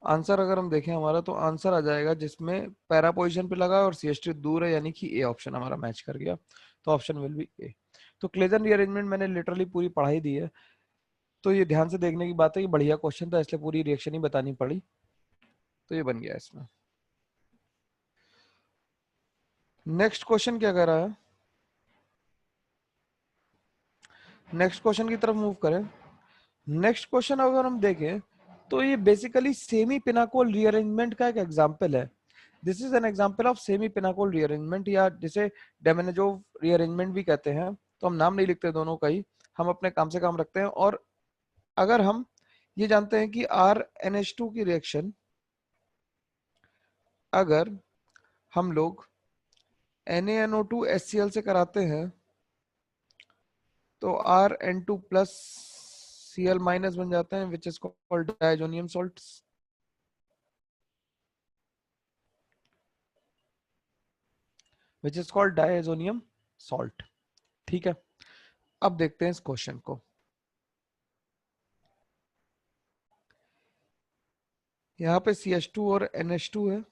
आंसर अगर हम देखें हमारा, तो आंसर आ जाएगा जिसमें पैरा पोजीशन पे लगा है और CH2 दूर है, यानी कि ए ऑप्शन हमारा मैच कर गया। तो ऑप्शन विल बी ए। तो क्लेजन रीअरेंजमेंट मैंने लिटरली पूरी पढ़ाई दी है, तो ये ध्यान से देखने की बात है कि बढ़िया क्वेश्चन था, इसलिए पूरी रिएक्शन ही बतानी पड़ी। तो ये बन गया इसमें। नेक्स्ट क्वेश्चन क्या कर रहा है? नेक्स्ट क्वेश्चन की तरफ मूव करें। नेक्स्ट क्वेश्चन अगर हम देखें तो ये बेसिकली सेमी पिनाकोल रीअरेंजमेंट का एक एग्जांपल है। This is an example of semi pinacol rearrangement, या जिसे डेमेनेजोव रीअरेंजमेंट भी कहते हैं। तो हम नाम नहीं लिखते दोनों का ही, हम अपने काम से काम रखते हैं। और अगर हम ये जानते हैं कि RNH2 की रिएक्शन अगर हम लोग NaNO2HCl से कराते हैं तो RN2 प्लस Cl माइनस बन जाते हैं, विच is called diazonium salts, which is called diazonium salt. ठीक है, अब देखते हैं इस क्वेश्चन को। यहाँ पे CH2 और NH2 है।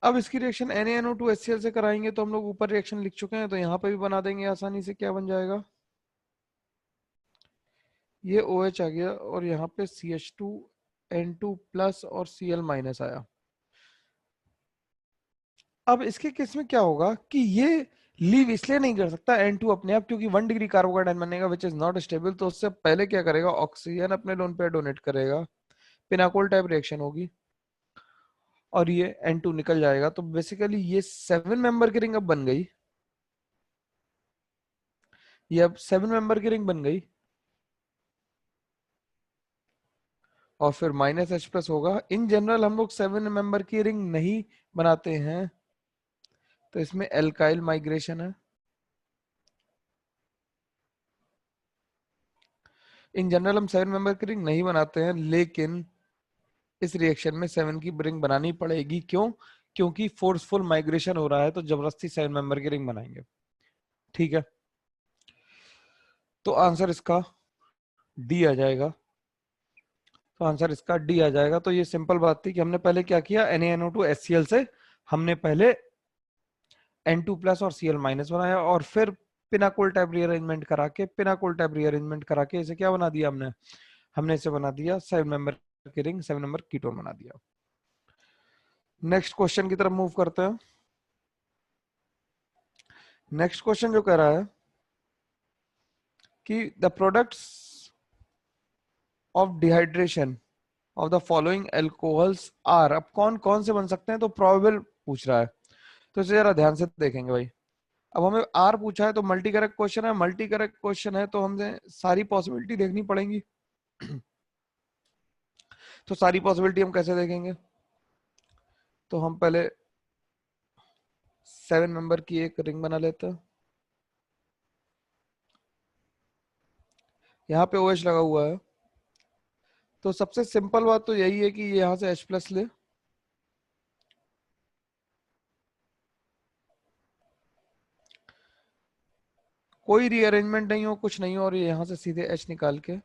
अब इसकी रिएक्शन NaNO2HCl से कराएंगे, तो हम लोग ऊपर रिएक्शन लिख चुके हैं, तो यहाँ पे भी बना देंगे आसानी से। क्या बन जाएगा? ये OH आ गया और यहाँ पे CH2N2 प्लस और Cl माइनस आया। अब इसके केस में क्या होगा कि ये लीव इसलिए नहीं कर सकता N2 अपने आप, क्योंकि 1 डिग्री कार्बोकेटाइन बनेगा विच इज नॉट स्टेबल। तो उससे पहले क्या करेगा, ऑक्सीजन अपने लोन पे डोनेट करेगा, पिनाकोल टाइप रिएक्शन होगी और ये N2 निकल जाएगा। तो बेसिकली ये 7 मेंबर की रिंग अब बन गई, ये अब 7 मेंबर की रिंग बन गई। और फिर -H+ होगा। इन जनरल हम लोग 7 मेंबर की रिंग नहीं बनाते हैं, तो इसमें एल्काइल माइग्रेशन है। इन जनरल हम 7 मेंबर की रिंग नहीं बनाते हैं, लेकिन इस रिएक्शन में 7 की रिंग बनानी पड़ेगी। क्यों? क्योंकि फोर्सफुल माइग्रेशन हो रहा है, तो जबरदस्ती 7 मेंबर की रिंग बनाएंगे। ठीक है, तो आंसर इसका डी आ जाएगा। तो आंसर इसका डी आ जाएगा। तो ये सिंपल बात थी कि हमने पहले क्या किया, NaNO2HCl से हमने पहले N2 प्लस और Cl माइनस बनाया, और फिर पिनाकोल टाइप रीअरेंजमेंट करा के, पिनाकोल टाइप रीअरेंजमेंट करा के इसे क्या बना दिया हमने? हमने इसे बना दिया 7 मेंबर की रिंग, 7 नंबर कीटोन बना दिया। नेक्स्ट क्वेश्चन की तरफ मूव करते हैं। नेक्स्ट क्वेश्चन जो कह रहा है कि the products of dehydration of the following alcohols are. अब कौन कौन से बन सकते हैं, तो प्रोबेबल पूछ रहा है, तो इसे जरा ध्यान से देखेंगे भाई। अब हमें आर पूछा है तो मल्टी करेक्ट क्वेश्चन है, मल्टी करेक्ट क्वेश्चन है तो हमें सारी पॉसिबिलिटी देखनी पड़ेंगी। तो सारी पॉसिबिलिटी हम कैसे देखेंगे? तो हम पहले 7 मेंबर की एक रिंग बना लेते हैं। यहाँ पे OH लगा हुआ है, तो सबसे सिंपल बात तो यही है कि ये यहाँ से H+ ले, कोई रीअरेंजमेंट नहीं हो, कुछ नहीं हो, और ये यहाँ से सीधे H निकाल के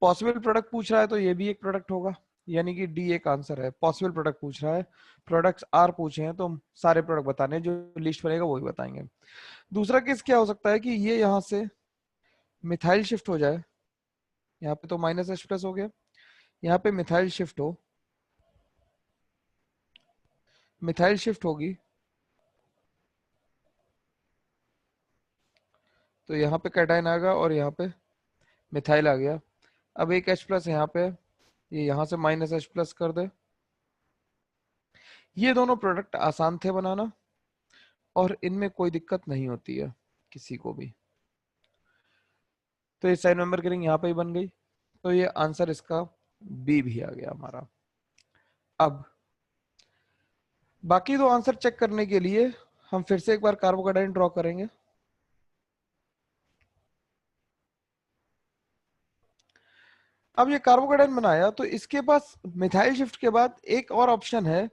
पॉसिबल प्रोडक्ट पूछ रहा है, तो ये भी एक प्रोडक्ट होगा, यानी कि डी एक आंसर है। पॉसिबल प्रोडक्ट पूछ रहा है, प्रोडक्ट्स आर पूछे हैं, तो हम सारे प्रोडक्ट बताने, जो लिस्ट बनेगा वही बताएंगे। दूसरा केस क्या हो सकता है कि ये यहाँ से मिथाइल शिफ्ट हो जाए, यहाँ पे तो -H+ हो गया, यहाँ पे मिथाइल शिफ्ट हो, मिथाइल शिफ्ट होगी, तो यहाँ पे कैटायन आ गया और यहाँ पे मिथाइल आ गया। अब एक H प्लस यहाँ पे है, ये यहाँ से माइनस H प्लस कर दे। ये दोनों प्रोडक्ट आसान थे बनाना और इनमें कोई दिक्कत नहीं होती है किसी को भी। तो ये साइन मेंबर की रिंग यहाँ पे ही बन गई। तो ये आंसर इसका बी भी आ गया हमारा। अब बाकी दो आंसर चेक करने के लिए हम फिर से एक बार कार्बोकेटाइन ड्रॉ करेंगे। अब ये कार्बोकेटाइन बनाया तो इसके पास मिथाइल शिफ्ट के बाद एक और ऑप्शन है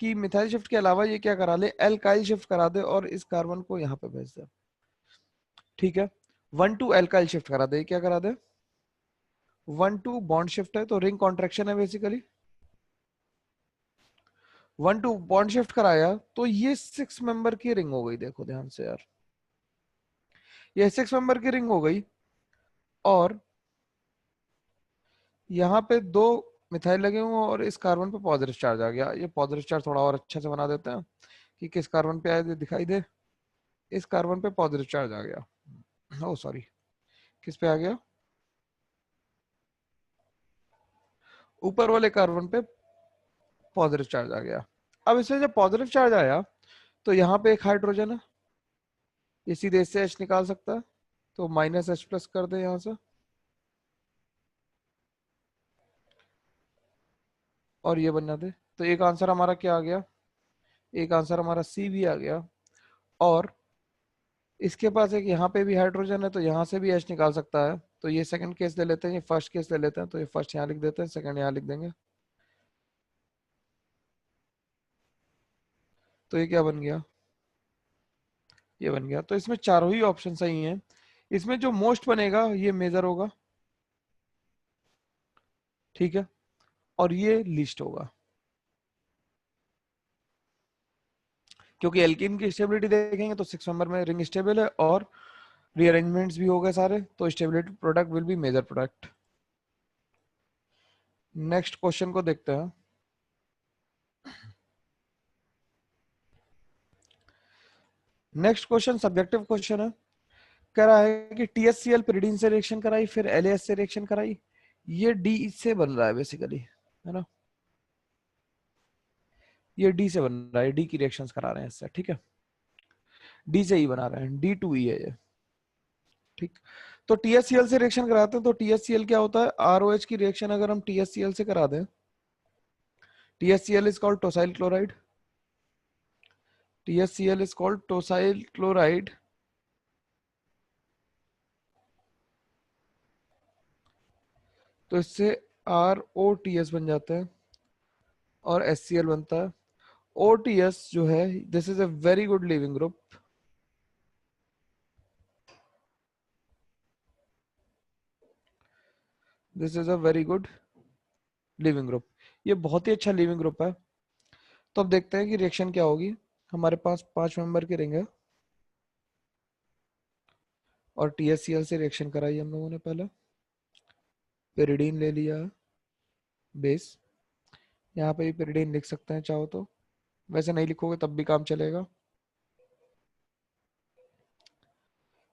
कि मिथाइल शिफ्ट के अलावा ये क्या करा ले, एल्काइल शिफ्ट करा दे और इस कार्बन को यहाँ पे भेज दे। ठीक है, 1 to एल्काइल शिफ्ट करा दे। क्या करा दे? 1 to बॉन्ड शिफ्ट है तो रिंग कॉन्ट्रेक्शन है बेसिकली। 1 to बॉन्ड शिफ्ट कराया तो ये 6 मेंबर की रिंग हो गई। देखो ध्यान से यार, ये 6 मेंबर की रिंग हो गई और यहाँ पे दो मिथाइल लगे हुए हैं और इस कार्बन पे पॉजिटिव चार्ज आ गया। ये पॉजिटिव चार्ज थोड़ा और अच्छे से बना देते हैं कि किस कार्बन पे आए दिखाई दे। इस कार्बन पे पॉजिटिव चार्ज आ गया। ओ सॉरी, किस पे आ गया? ऊपर वाले कार्बन पे पॉजिटिव चार्ज आ गया। अब इसमें जब पॉजिटिव चार्ज आया तो यहाँ पे एक हाइड्रोजन है, ये सीधे इससे H निकाल सकता है तो माइनस H प्लस कर दे यहाँ से और ये बन जाते। तो एक आंसर हमारा क्या आ गया? एक आंसर हमारा सी भी आ गया। और इसके पास एक यहाँ पे भी हाइड्रोजन है तो यहाँ से भी H निकाल सकता है। तो ये सेकंड केस ले लेते हैं, ये फर्स्ट केस ले लेते हैं। तो ये फर्स्ट यहाँ लिख देते हैं, सेकंड यहाँ लिख देंगे। तो ये क्या बन गया? ये बन गया। तो इसमें चारों ही ऑप्शन सही हैं। इसमें जो मोस्ट बनेगा ये मेजर होगा, ठीक है, और ये लीस्ट होगा। क्योंकि एल्कीन की स्टेबिलिटी देखेंगे तो 6 मेंबर में रिंग स्टेबल है और रीअरेंजमेंट्स भी हो गए सारे, तो stability product will be major product. Next question को देखते हैं। नेक्स्ट क्वेश्चन सब्जेक्टिव क्वेश्चन है। कह रहा है कि THCl pyridine से रिएक्शन कराई, फिर LAS से रिएक्शन कराई। ये डी से बन रहा है बेसिकली, है ना? ये डी से बन रहा है, डी की रिएक्शंस करा रहे हैं इससे, ठीक है। डी से ही बना रहे हैं, D2E है ये, ठीक। तो THCl से रिएक्शन कराते हैं तो THCl क्या होता है? ROH की रिएक्शन अगर हम THCl से करा दें, THCl is called tosyl chloride। THCl is called tosyl chloride। तो इससे ROTS बन जाता है और HCl बनता है। OTS जो है, this is a very good leaving group. This is a very good leaving group. ये बहुत ही अच्छा लिविंग ग्रुप है। तो अब देखते हैं कि रिएक्शन क्या होगी। हमारे पास 5 मेंबर की रिंग है और THCl से रिएक्शन कराई हम लोगों ने पहले। पेरिडीन ले लिया बेस, यहाँ पे भी पेरिडीन लिख सकते हैं चाहो तो, वैसे नहीं लिखोगे तब भी काम चलेगा।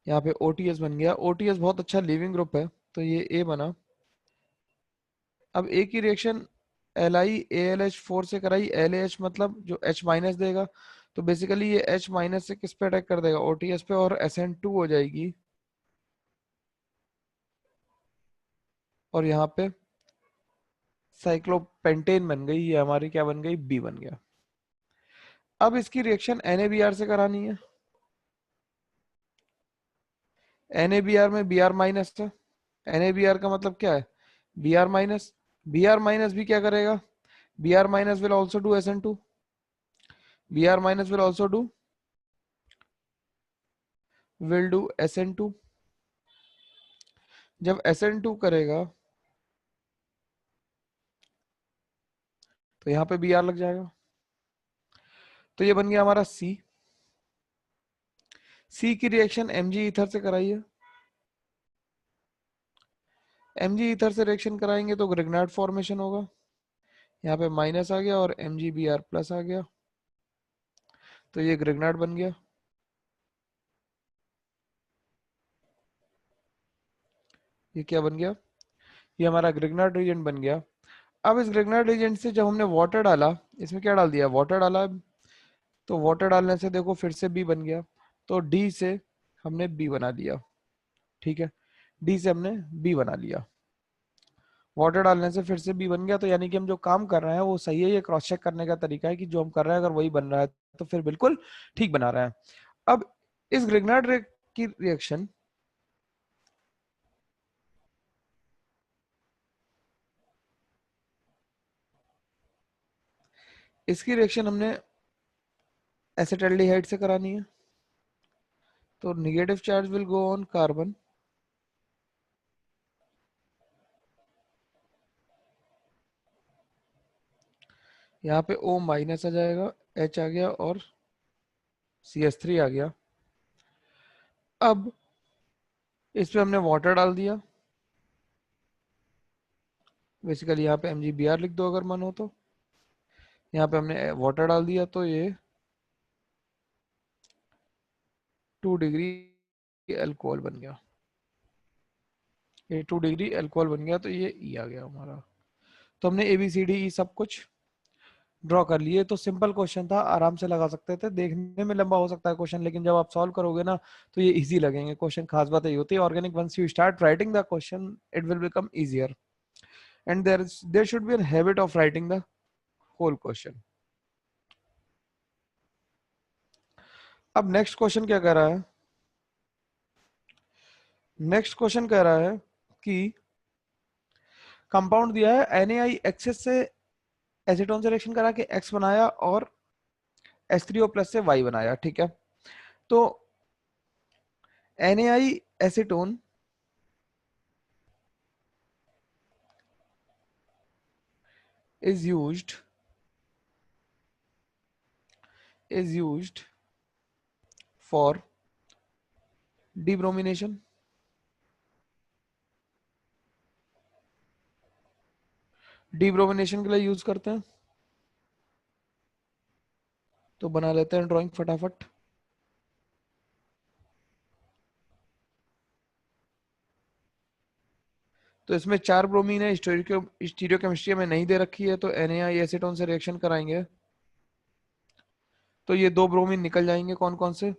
यहाँ पे OTS बन गया। OTS बहुत अच्छा लिविंग ग्रुप है तो ये A बना। अब A की रिएक्शन LiAlH4 से कराई। LAH मतलब जो H माइनस देगा, तो बेसिकली ये H माइनस से किस पे अटैक कर देगा? OTS पे, और SN2 हो जाएगी। और यहाँ पे साइक्लोपेंटेन बन गई, ये हमारी क्या बन गई? B बन गया। अब इसकी रिएक्शन NaBr से करानी है। NaBr में Br माइनस है। NaBr का मतलब क्या है? Br minus. Br माइनस भी क्या करेगा? Br minus will also do SN2। Br minus will do SN2। जब SN2 करेगा तो यहाँ पे Br लग जाएगा। तो ये बन गया हमारा C। C की रिएक्शन Mg ईथर से कराइए। Mg ईथर से रिएक्शन कराएंगे तो ग्रिग्नार्ड फॉर्मेशन होगा। यहाँ पे माइनस आ गया और MgBr प्लस आ गया, तो ये ग्रिग्नार्ड बन गया। ये क्या बन गया, ये हमारा ग्रिग्नार्ड रीजेंट बन गया। अब इस ग्रिग्नार्ड रीजेंट से जब हमने वाटर डाला, इसमें क्या डाल दिया, वाटर डाला, तो वाटर डालने से देखो फिर से बी बन गया, तो डी से हमने बी बना दिया। ठीक है, डी से हमने बी बना लिया, वाटर डालने से फिर से बी बन गया। तो यानी कि हम जो काम कर रहे हैं वो सही है, ये क्रॉस चेक करने का तरीका है कि जो हम कर रहे हैं अगर वही बन रहा है तो फिर बिल्कुल ठीक बना रहे हैं। अब इस ग्रिग्नार्ड की रिएक्शन, इसकी रिएक्शन हमने एसिटाल्डिहाइड से करानी है, तो negative charge will go on carbon, यहाँ पे O माइनस आ जाएगा, H आ गया और CH3 आ गया। अब इस पे हमने वाटर डाल दिया, बेसिकली यहाँ पे MgBr लिख दो अगर मन हो तो। यहाँ पे हमने वाटर डाल दिया तो ये 2 डिग्री अल्कोहल बन गया, ये 2 डिग्री अल्कोहल बन गया, तो ये E आ गया हमारा। तो हमने ABCDE सब कुछ ड्रॉ कर लिए। तो सिंपल क्वेश्चन था, आराम से लगा सकते थे, देखने में लंबा हो सकता है क्वेश्चन, लेकिन जब आप सॉल्व करोगे ना तो ये इजी लगेंगे क्वेश्चन। खास बात यही होती है organic, once you start writing the question it will become easier, and there should be an habit of writing the whole question. अब नेक्स्ट क्वेश्चन क्या कह रहा है, नेक्स्ट क्वेश्चन कह रहा है कि कंपाउंड दिया है NaI एक्सेस से एसीटोन से रिएक्शन करा के X बनाया और H3O प्लस से Y बनाया। ठीक है, तो NaI acetone is used for debromination, डीब्रोमिनेशन के लिए यूज करते हैं। तो बना लेते हैं ड्राइंग फटाफट। तो इसमें 4 ब्रोमीन है, स्टीरियोकेमिस्ट्री में नहीं दे रखी है, तो NaI एसीटोन से रिएक्शन कराएंगे तो ये 2 ब्रोमीन निकल जाएंगे। कौन कौन से,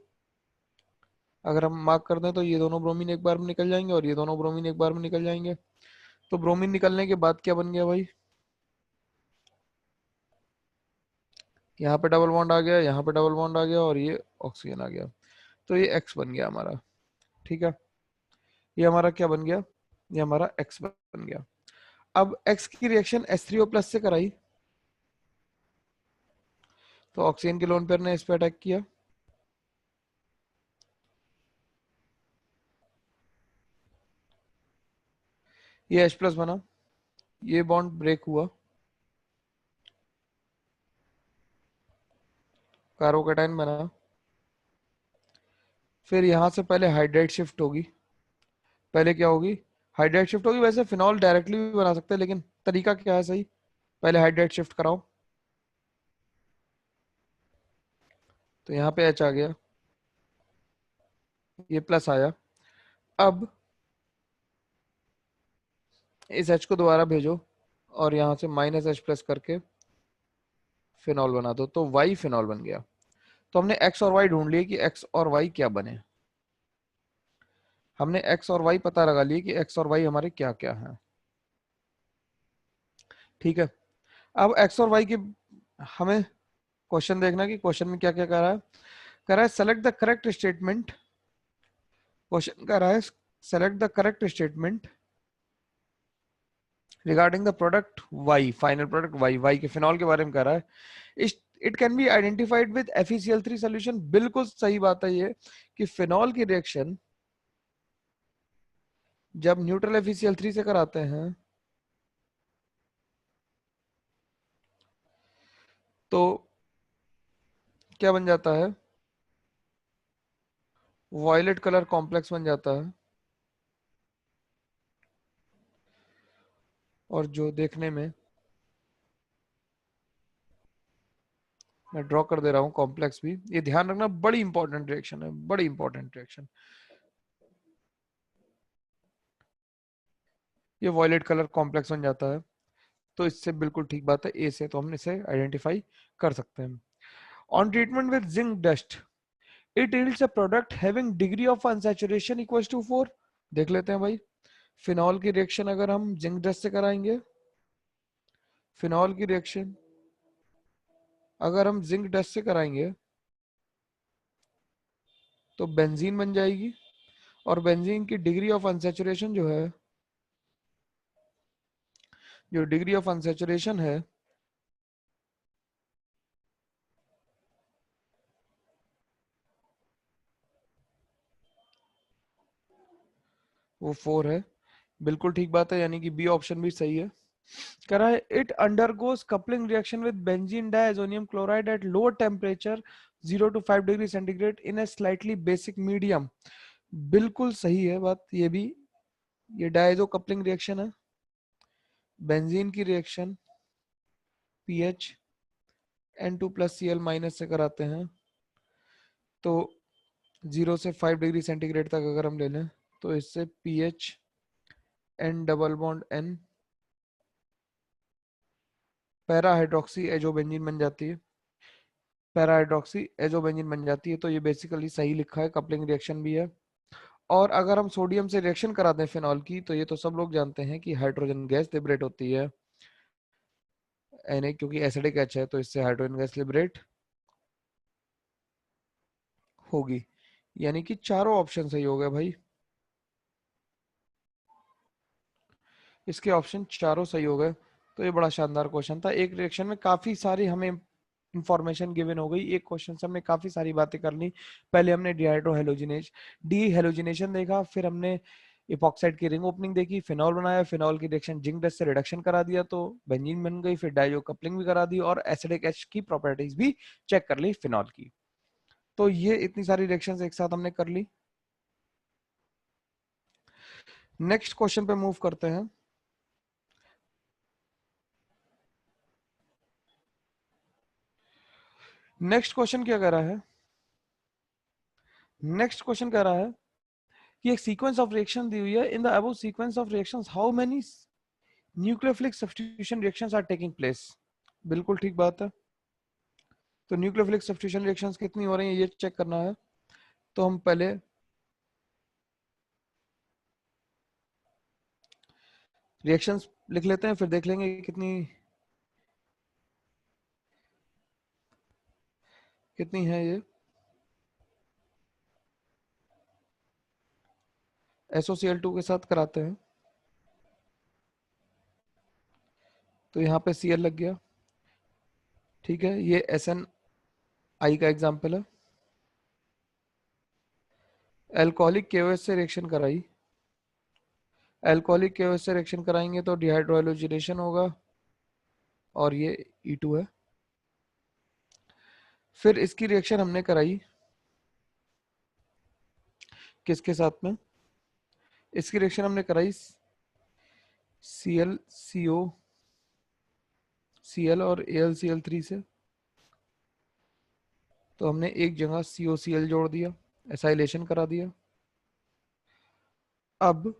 अगर हम मार्क कर दें तो ये दोनों ब्रोमीन एक बार में निकल जाएंगे और ये दोनों ब्रोमीन एक बार में निकल जाएंगे। तो ब्रोमीन निकलने के बाद क्या बन गया भाई, यहाँ पे डबल बॉन्ड आ गया, यहाँ पे डबल बॉन्ड आ गया और ये ऑक्सीजन आ गया, तो ये X बन गया हमारा। ठीक है, ये हमारा क्या बन गया, ये हमारा X बन गया। अब X की रिएक्शन H3O प्लस से कराई, तो ऑक्सीजन के लोन पेयर ने इस पे अटैक किया, ये H प्लस बना, ये बॉन्ड ब्रेक हुआ, कार्बोकेटाइन बना, फिर यहां से पहले हाइड्राइड शिफ्ट होगी, पहले क्या होगी, हाइड्राइड शिफ्ट होगी। वैसे फिनॉल डायरेक्टली भी बना सकते हैं, लेकिन तरीका क्या है सही, पहले हाइड्राइड शिफ्ट कराओ, तो यहाँ पे H आ गया, ये प्लस आया। अब इस H को दोबारा भेजो और यहाँ से माइनस H प्लस करके फिनॉल बना दो, तो Y फिनॉल बन गया। तो हमने X और Y ढूंढ लिए कि X और Y क्या बने, हमने X और Y पता लगा लिए कि X और Y हमारे क्या क्या हैं। ठीक है, अब X और Y की हमें क्वेश्चन देखना कि क्वेश्चन में क्या क्या कर रहा है। कर रहा है select the correct statement, question कर रहा है select the correct statement regarding the product Y, final product Y के फिनॉल के बारे में कर रहा है। It can be identified with FeCl3 solution, बिल्कुल सही बात है ये कि फिनॉल की रिएक्शन जब न्यूट्रल FeCl3 से कराते हैं तो क्या बन जाता है, वॉयलेट कलर कॉम्प्लेक्स बन जाता है, और जो देखने में, मैं ड्रॉ कर दे रहा हूँ कॉम्प्लेक्स भी, ये ध्यान रखना बड़ी इंपॉर्टेंट रिएक्शन है, बड़ी इंपॉर्टेंट रिएक्शन। ये वॉयलेट कलर कॉम्प्लेक्स बन जाता है। तो इससे बिल्कुल ठीक बात है, ए से तो हम इसे आइडेंटिफाई कर सकते हैं। On treatment with zinc dust it yields a product having degree of unsaturation equals to 4। देख लेते हैं भाई, फिनॉल की रिएक्शन अगर हम जिंक डस्ट से कराएंगे, फिनॉल की रिएक्शन अगर हम जिंक डस्ट से कराएंगे तो बेंजीन बन जाएगी, और बेंजीन की डिग्री ऑफ अनसेचुरेशन जो है, जो डिग्री ऑफ अनसेचुरेशन है वो 4 है। बिल्कुल ठीक बात है, यानी कि बी ऑप्शन भी सही है। कह रहा है it undergoes coupling reaction with benzene diazonium chloride at lower temperature 0 to 5 degree centigrade in A slightly basic medium. बिल्कुल सही है बात ये भी। ये डायजो कपलिंग रिएक्शन है, बेंजीन की रिएक्शन पीएच N2+Cl- से कराते हैं, तो 0 से 5 डिग्री सेंटीग्रेड तक अगर हम ले लें तो इससे pH N double bond N para hydroxy azobenzene बन जाती है, पैरा हाइड्रोक्सी एजोबेंजीन बन जाती है। तो ये बेसिकली सही लिखा है, कपलिंग रिएक्शन भी है। और अगर हम सोडियम से रिएक्शन कराते हैं फिनॉल की, तो ये तो सब लोग जानते हैं कि हाइड्रोजन गैस लिबरेट होती है, Na क्योंकि एसिडिक H है तो इससे हाइड्रोजन गैस लिबरेट होगी। यानी कि चारों ऑप्शन सही हो गए भाई, इसके ऑप्शन चारों सही हो गए। तो ये बड़ा शानदार क्वेश्चन था, एक रिएक्शन में काफी सारी हमें इंफॉर्मेशन गिवन हो गई, एक क्वेश्चन से हमने काफी सारी बातें कर ली। पहले हमने डिहाइड्रो हेलोजिनेज डी हेलोजिनेशन देखा, फिर हमने इपॉक्साइड की रिंग ओपनिंग देखी, फिनॉल बनाया, फिनॉल की रिएक्शन जिंक डस्ट से रिडक्शन करा दिया तो बेंजीन बन गई, फिर डाइजो कपलिंग भी करा दी, और एसिडिक एच की प्रॉपर्टीज भी चेक कर ली फिनॉल की। तो ये इतनी सारी रिएक्शंस एक साथ हमने कर ली। नेक्स्ट क्वेश्चन पे मूव करते हैं। नेक्स्ट क्वेश्चन क्या कह रहा है, नेक्स्ट क्वेश्चन कह रहा है कि एक सीक्वेंस ऑफ रिएक्शन दी हुई है, in the above sequence of reactions how many nucleophilic substitution reactions are taking place. बिल्कुल ठीक बात है, तो न्यूक्लियोफिलिक सब्स्टिट्यूशन रिएक्शंस कितनी हो रही है ये चेक करना है। तो हम पहले रिएक्शंस लिख लेते हैं, फिर देख लेंगे कितनी कितनी है ये। SOCl2 के साथ कराते हैं, तो यहाँ पे Cl लग गया, ठीक है। ये SNI का एग्जाम्पल है। एल्कोहलिक KOH से रिएक्शन कराई, एल्कोहलिक KOH से रिएक्शन कराएंगे तो डिहाइड्रोहाइलोजिनेशन होगा, और ये E2 है। फिर इसकी रिएक्शन हमने कराई किसके साथ में, इसकी रिएक्शन हमने कराई ClCO और AlCl3 से, तो हमने एक जगह COCl जोड़ दिया, एसाइलेशन करा दिया। अब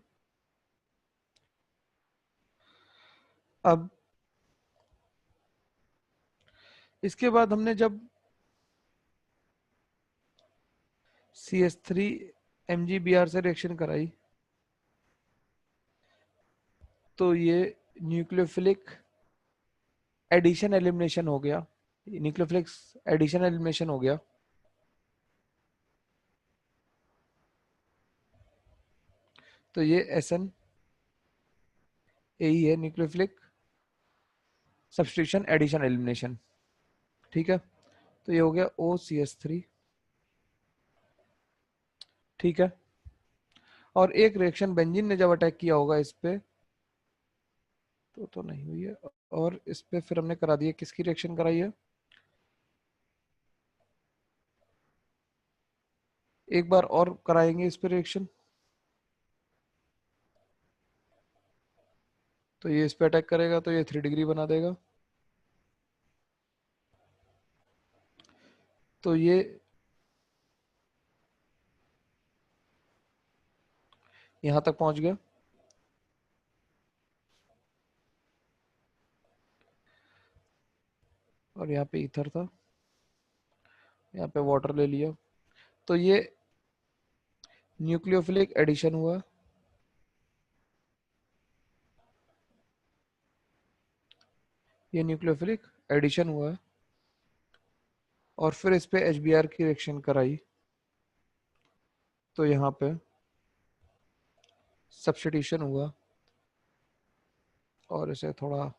अब इसके बाद हमने जब CH3 MgBr से रिएक्शन कराई, तो ये न्यूक्लियोफिलिक एडिशन एलिमिनेशन हो गया, न्यूक्लियोफिलिक एडिशन एलिमिनेशन हो गया। तो ये SN यही है, न्यूक्लियोफिलिक सब्स्टिट्यूशन एडिशन एलिमिनेशन, ठीक है। तो ये हो गया OCH3, ठीक है। और एक रिएक्शन बेंजीन ने जब अटैक किया होगा इस पे, तो नहीं हुई है, और इस पे फिर हमने करा दिया, किसकी रिएक्शन कराई है, एक बार और कराएंगे इस पे रिएक्शन, तो ये इस पे अटैक करेगा तो ये 3 डिग्री बना देगा, तो ये यहां तक पहुंच गया। और यहाँ पे ईथर था, यहाँ पे वाटर ले लिया, तो ये न्यूक्लियोफिलिक एडिशन हुआ। ये न्यूक्लियोफिलिक एडिशन हुआ है और फिर इस पे HBr की रिएक्शन कराई, तो यहाँ पे सब्स्टिट्यूशन हुआ। और इसे थोड़ा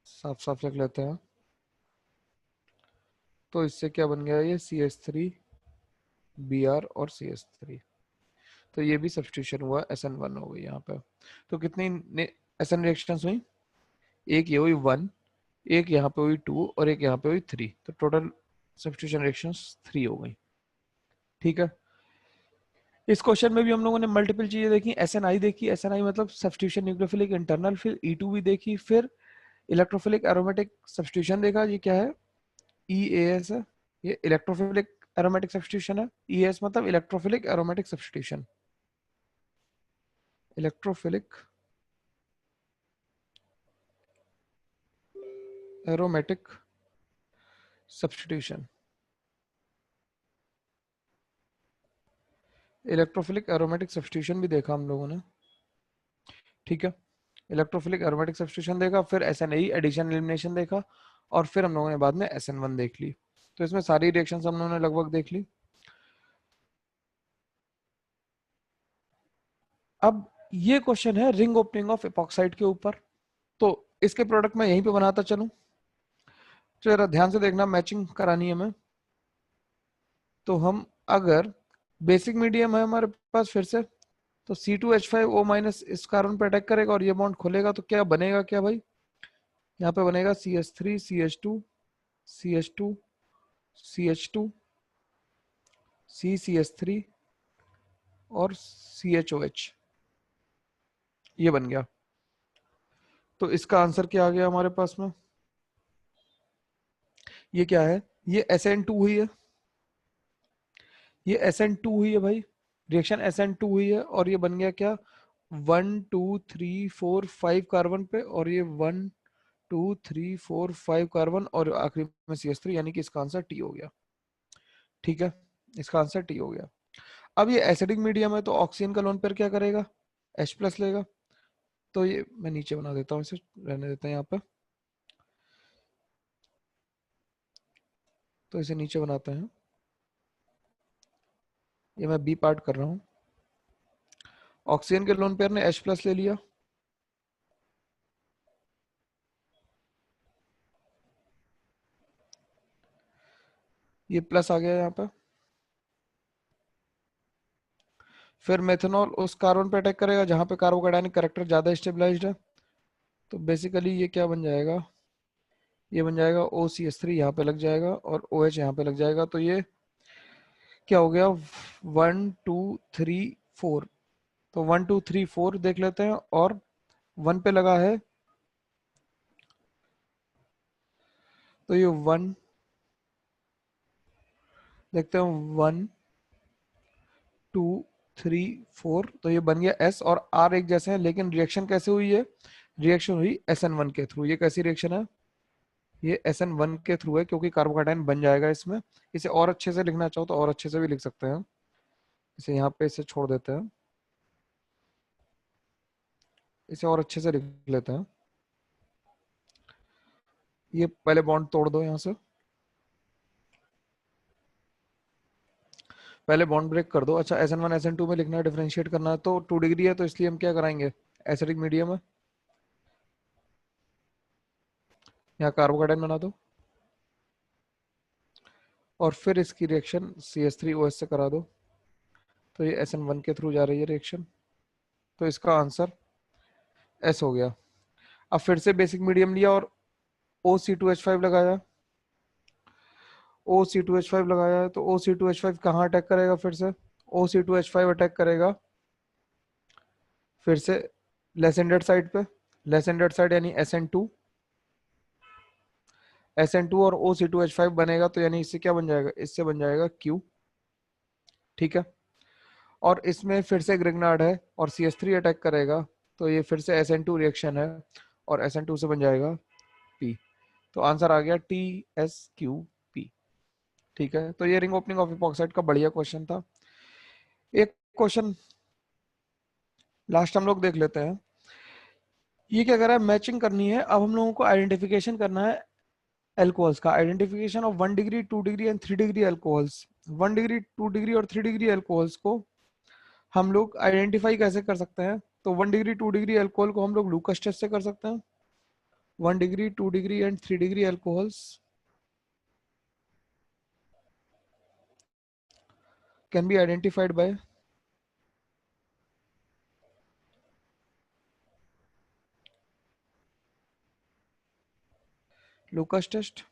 साफ साफ लिख लेते हैं। तो इससे क्या बन गया, ये CH3Br और CH3, तो ये भी सब्स्टिट्यूशन हुआ, SN1 हो गई यहाँ पे। तो कितनी SN रिएक्शंस हुई, एक ये हुई 1, एक यहाँ पे हुई 2 और एक यहाँ पे हुई 3, तो टोटल सब्स्टिट्यूशन रिएक्शंस 3 हो गई। ठीक है, इस क्वेश्चन में भी हम लोगों ने मल्टीपल चीजें देखी। SNI देखी, SNI मतलब सब्स्टिट्यूशन न्यूक्लियोफिलिक इंटरनल, फिर E2 भी देखी, फिर इलेक्ट्रोफिलिक एरोमेटिक सब्स्टिट्यूशन देखा, ये क्या है, EAS है, ये इलेक्ट्रोफिलिक एरोमेटिक सब्स्टिट्यूशन है। EAS मतलब electrophilic aromatic substitution, electrophilic aromatic substitution, electrophilic aromatic substitution भी देखा हम लोगों ने। ठीक है, इलेक्ट्रोफिलिक एरोमेटिक सब्स्टिट्यूशन देखा, फिर SNAE एडिशन एलिमिनेशन देखा, और फिर हम लोगों ने बाद में SN1 देख ली। तो इसमें सारी रिएक्शंस हम लोगों ने लगभग देख ली। अब ये क्वेश्चन है रिंग ओपनिंग ऑफ एपॉक्साइड के ऊपर, तो इसके प्रोडक्ट मैं यहीं पे बनाता चलूं, तो जरा ध्यान से देखना, मैचिंग करानी है हमें। तो हम अगर बेसिक मीडियम है हमारे पास, फिर से तो C2H5O माइनस इस कार्बन पे अटैक करेगा और ये बॉन्ड खुलेगा, तो क्या बनेगा, क्या भाई, यहाँ पे बनेगा CH3 CH2 CH2 CH2 CCH3 और CHOH, ये बन गया। तो इसका आंसर क्या आ गया हमारे पास में, ये क्या है, ये SN2 हुई है, ये SN2 हुई है भाई, रिएक्शन SN2 हुई है, और ये बन गया क्या, 1 2 3 4 5 कार्बन पे, और ये 1 2 3 4 5 कार्बन, और आखिरी में CH3, यानी कि इसका आंसर T हो गया। ठीक है, इसका आंसर T हो गया। अब ये एसिडिक मीडियम है, तो ऑक्सीजन का लोन पेयर क्या करेगा, H प्लस लेगा। तो ये मैं नीचे बना देता हूँ, इसे रहने देते हैं यहाँ पे, तो इसे नीचे बनाते हैं, ये मैं बी पार्ट कर रहा हूँ। ऑक्सीजन के लोन पेयर ने H प्लस ले लिया, ये प्लस आ गया यहाँ पे। फिर मेथनॉल उस कार्बन पे अटैक करेगा जहां पे कार्बोकेटायनिक कैरेक्टर ज्यादा स्टेबलाइज्ड है, तो बेसिकली ये क्या बन जाएगा, ये बन जाएगा OCH3 यहाँ पे लग जाएगा और OH यहाँ पे लग जाएगा, तो ये क्या हो गया, 1 2 3 4, तो 1 2 3 4 देख लेते हैं, और 1 पे लगा है, तो ये 1 देखते हैं, 1 2 3 4, तो ये बन गया S और R एक जैसे हैं, लेकिन रिएक्शन कैसे हुई है, रिएक्शन हुई SN1 के थ्रू। ये कैसी रिएक्शन है, ये SN1 के थ्रू है, क्योंकि कार्बोकेटाइन बन जाएगा इसमें। इसे और अच्छे से लिखना चाहो तो और अच्छे से भी लिख सकते हैं, इसे यहाँ पे इसे छोड़ देते हैं, इसे और अच्छे से लिख लेते हैं। ये पहले बॉन्ड तोड़ दो यहाँ से, पहले बॉन्ड ब्रेक कर दो। अच्छा, SN1 SN2 में लिखना है, डिफरेंशिएट करना है, तो 2 डिग्री है, तो इसलिए हम क्या कराएंगे, एसिडिक मीडियम है, यहाँ कार्बोकेटाइन बना दो, और फिर इसकी रिएक्शन CH3OH से करा दो, तो ये SN1 के थ्रू जा रही है रिएक्शन, तो इसका आंसर S हो गया। अब फिर से बेसिक मीडियम लिया और OC2H5 लगाया, OC2H5 लगाया है, तो OC2H5 कहाँ अटैक करेगा, फिर से OC2H5 अटैक करेगा फिर से लेसेंडेड साइड पे, लेसेंडेड साइड यानी SN2, SN2 और OC2H5 बनेगा, तो यानी इससे क्या बन जाएगा, इससे बन जाएगा Q। ठीक है, और इसमें फिर से ग्रिग्नार्ड है और CH3 अटैक करेगा, तो ये फिर से SN2 रिएक्शन है, और SN2 से बन जाएगा P। तो आंसर आ गया TsQP। ठीक है, तो ये रिंग ओपनिंग ऑफ इपॉक्साइड का बढ़िया क्वेश्चन था। एक क्वेश्चन लास्ट हम लोग देख लेते हैं। ये क्या कर रहा है, मैचिंग करनी है। अब हम लोगों को आइडेंटिफिकेशन करना है एल्कोहल्स का। Identification of 1 degree 2 degree and 3 degree alcohols. 1 degree 2 degree और 3 डिग्री एल्कोहल्स को हम लोग आइडेंटिफाई कैसे कर सकते हैं? तो 1 डिग्री 2 डिग्री एल्कोहल को हम लोग लूकास टेस्ट से कर सकते हैं। 1 degree 2 degree and 3 degree alcohols can be identified by Lucas test.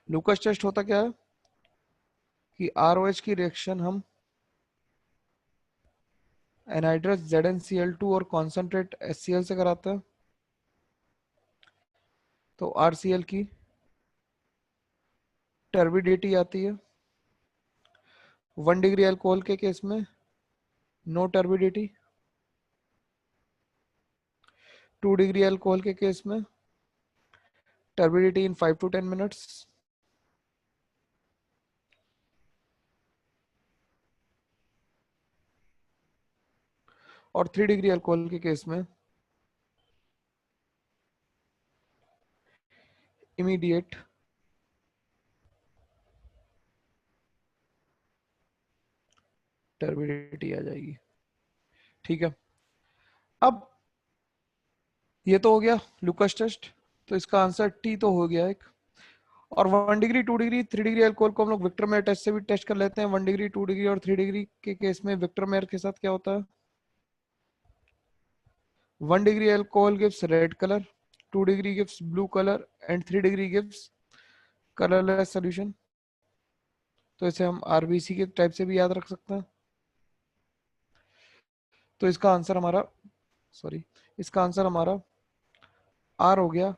Lucas test होता क्या है कि ROH की रिएक्शन हम एनहाइड्रस ZnCl2 और कॉन्सेंट्रेट HCl से कराते हैं। तो RCl की टर्बिडिटी आती है। 1 डिग्री अल्कोहल के केस में नो टर्बिडिटी। 2 डिग्री अल्कोहल के केस में टर्बिडिटी इन 5 to 10 मिनट्स। और 3 डिग्री अल्कोहल के केस में इमीडिएट टर्बिडिटी आ जाएगी। ठीक है, अब ये तो हो गया लूकास टेस्ट। तो इसका आंसर टी तो हो गया एक। और 1 डिग्री 2 डिग्री 3 डिग्री अल्कोहल को हम लोग विक्टर मेयर टेस्ट से भी टेस्ट कर लेते हैं। 1 डिग्री 2 डिग्री और 3 डिग्री के केस में विक्टर मेयर के साथ क्या होता है? 1 degree alcohol gives red colour, 2 degree gives blue colour and 3 degree gives colourless solution. तो इसे हम RBC के टाइप से भी याद रख सकते हैं। तो इसका आंसर हमारा इसका आंसर हमारा आर हो गया।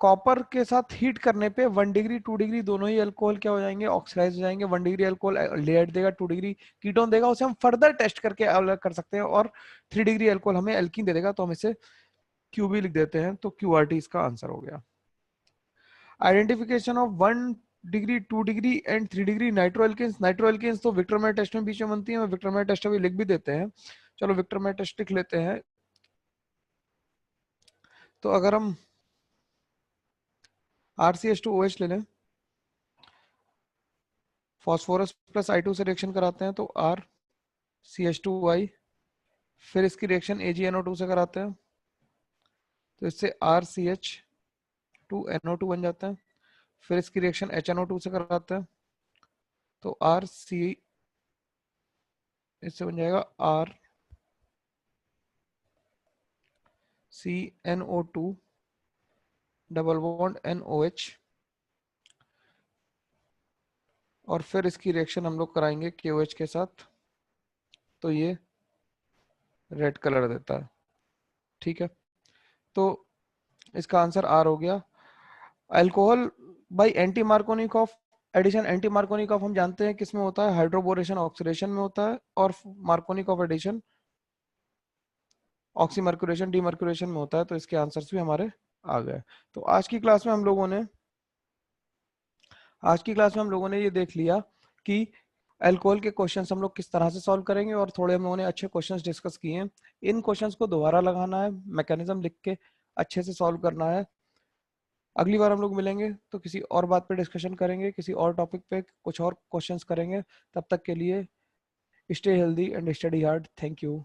कॉपर के साथ हीट करने पे 1 डिग्री 2 डिग्री दोनों ही अल्कोहल क्या हो जाएंगे? ऑक्सीडाइज हो जाएंगे। 1 डिग्री अल्कोहल लेड देगा, 2 डिग्री कीटोन देगा, उसे हम फर्दर टेस्ट करके अलग कर सकते हैं। और 3 डिग्री अल्कोहल हमें एल्कीन दे देगा, तो हम इसे QB लिख देते हैं। तो QRT इसका आंसर हो गया। Identification of 1 degree 2 degree and 3 degree nitroalkanes. Nitroalkanes तो विक्टरमेयर टेस्ट में बीच में बनती है। विक्टरमेयर टेस्ट अभी लिख भी देते हैं। चलो विक्टरमेयर टेस्ट लिख लेते हैं। तो अगर हम RCH2OH ले लें, फॉस्फोरस प्लस I2 से रिएक्शन कराते हैं तो RCH2Y, फिर इसकी रिएक्शन AgNO2 से कराते हैं तो इससे RCH2NO2 बन जाता है। फिर इसकी रिएक्शन HNO2 से कराते हैं तो इससे बन जाएगा RCNO2 डबल बॉन्ड NOH। और फिर इसकी रिएक्शन हम लोग कराएंगे KOH के साथ, तो ये रेड कलर देता है। ठीक है, तो इसका आंसर आर हो गया। Alcohol by anti Markovnikov addition. Anti Markovnikov हम जानते हैं किसमें होता है? हाइड्रोबोरेशन ऑक्सीडेशन में होता है। और मार्कोनिकॉफ एडिशन ऑक्सीमर्क्यूरेशन डीमर्क्यूरेशन में होता है। तो इसके आंसर्स भी हमारे आ गए। तो आज की क्लास में हम लोगों ने ये देख लिया कि अल्कोहल के क्वेश्चंस हम लोग किस तरह से सॉल्व करेंगे, और थोड़े हम लोगों ने अच्छे क्वेश्चंस डिस्कस किए हैं। इन क्वेश्चंस को दोबारा लगाना है, मैकेनिज्म लिख के अच्छे से सॉल्व करना है। अगली बार हम लोग मिलेंगे तो किसी और बात पे डिस्कशन करेंगे, किसी और टॉपिक पे कुछ और क्वेश्चंस करेंगे। तब तक के लिए stay healthy and study hard. Thank you.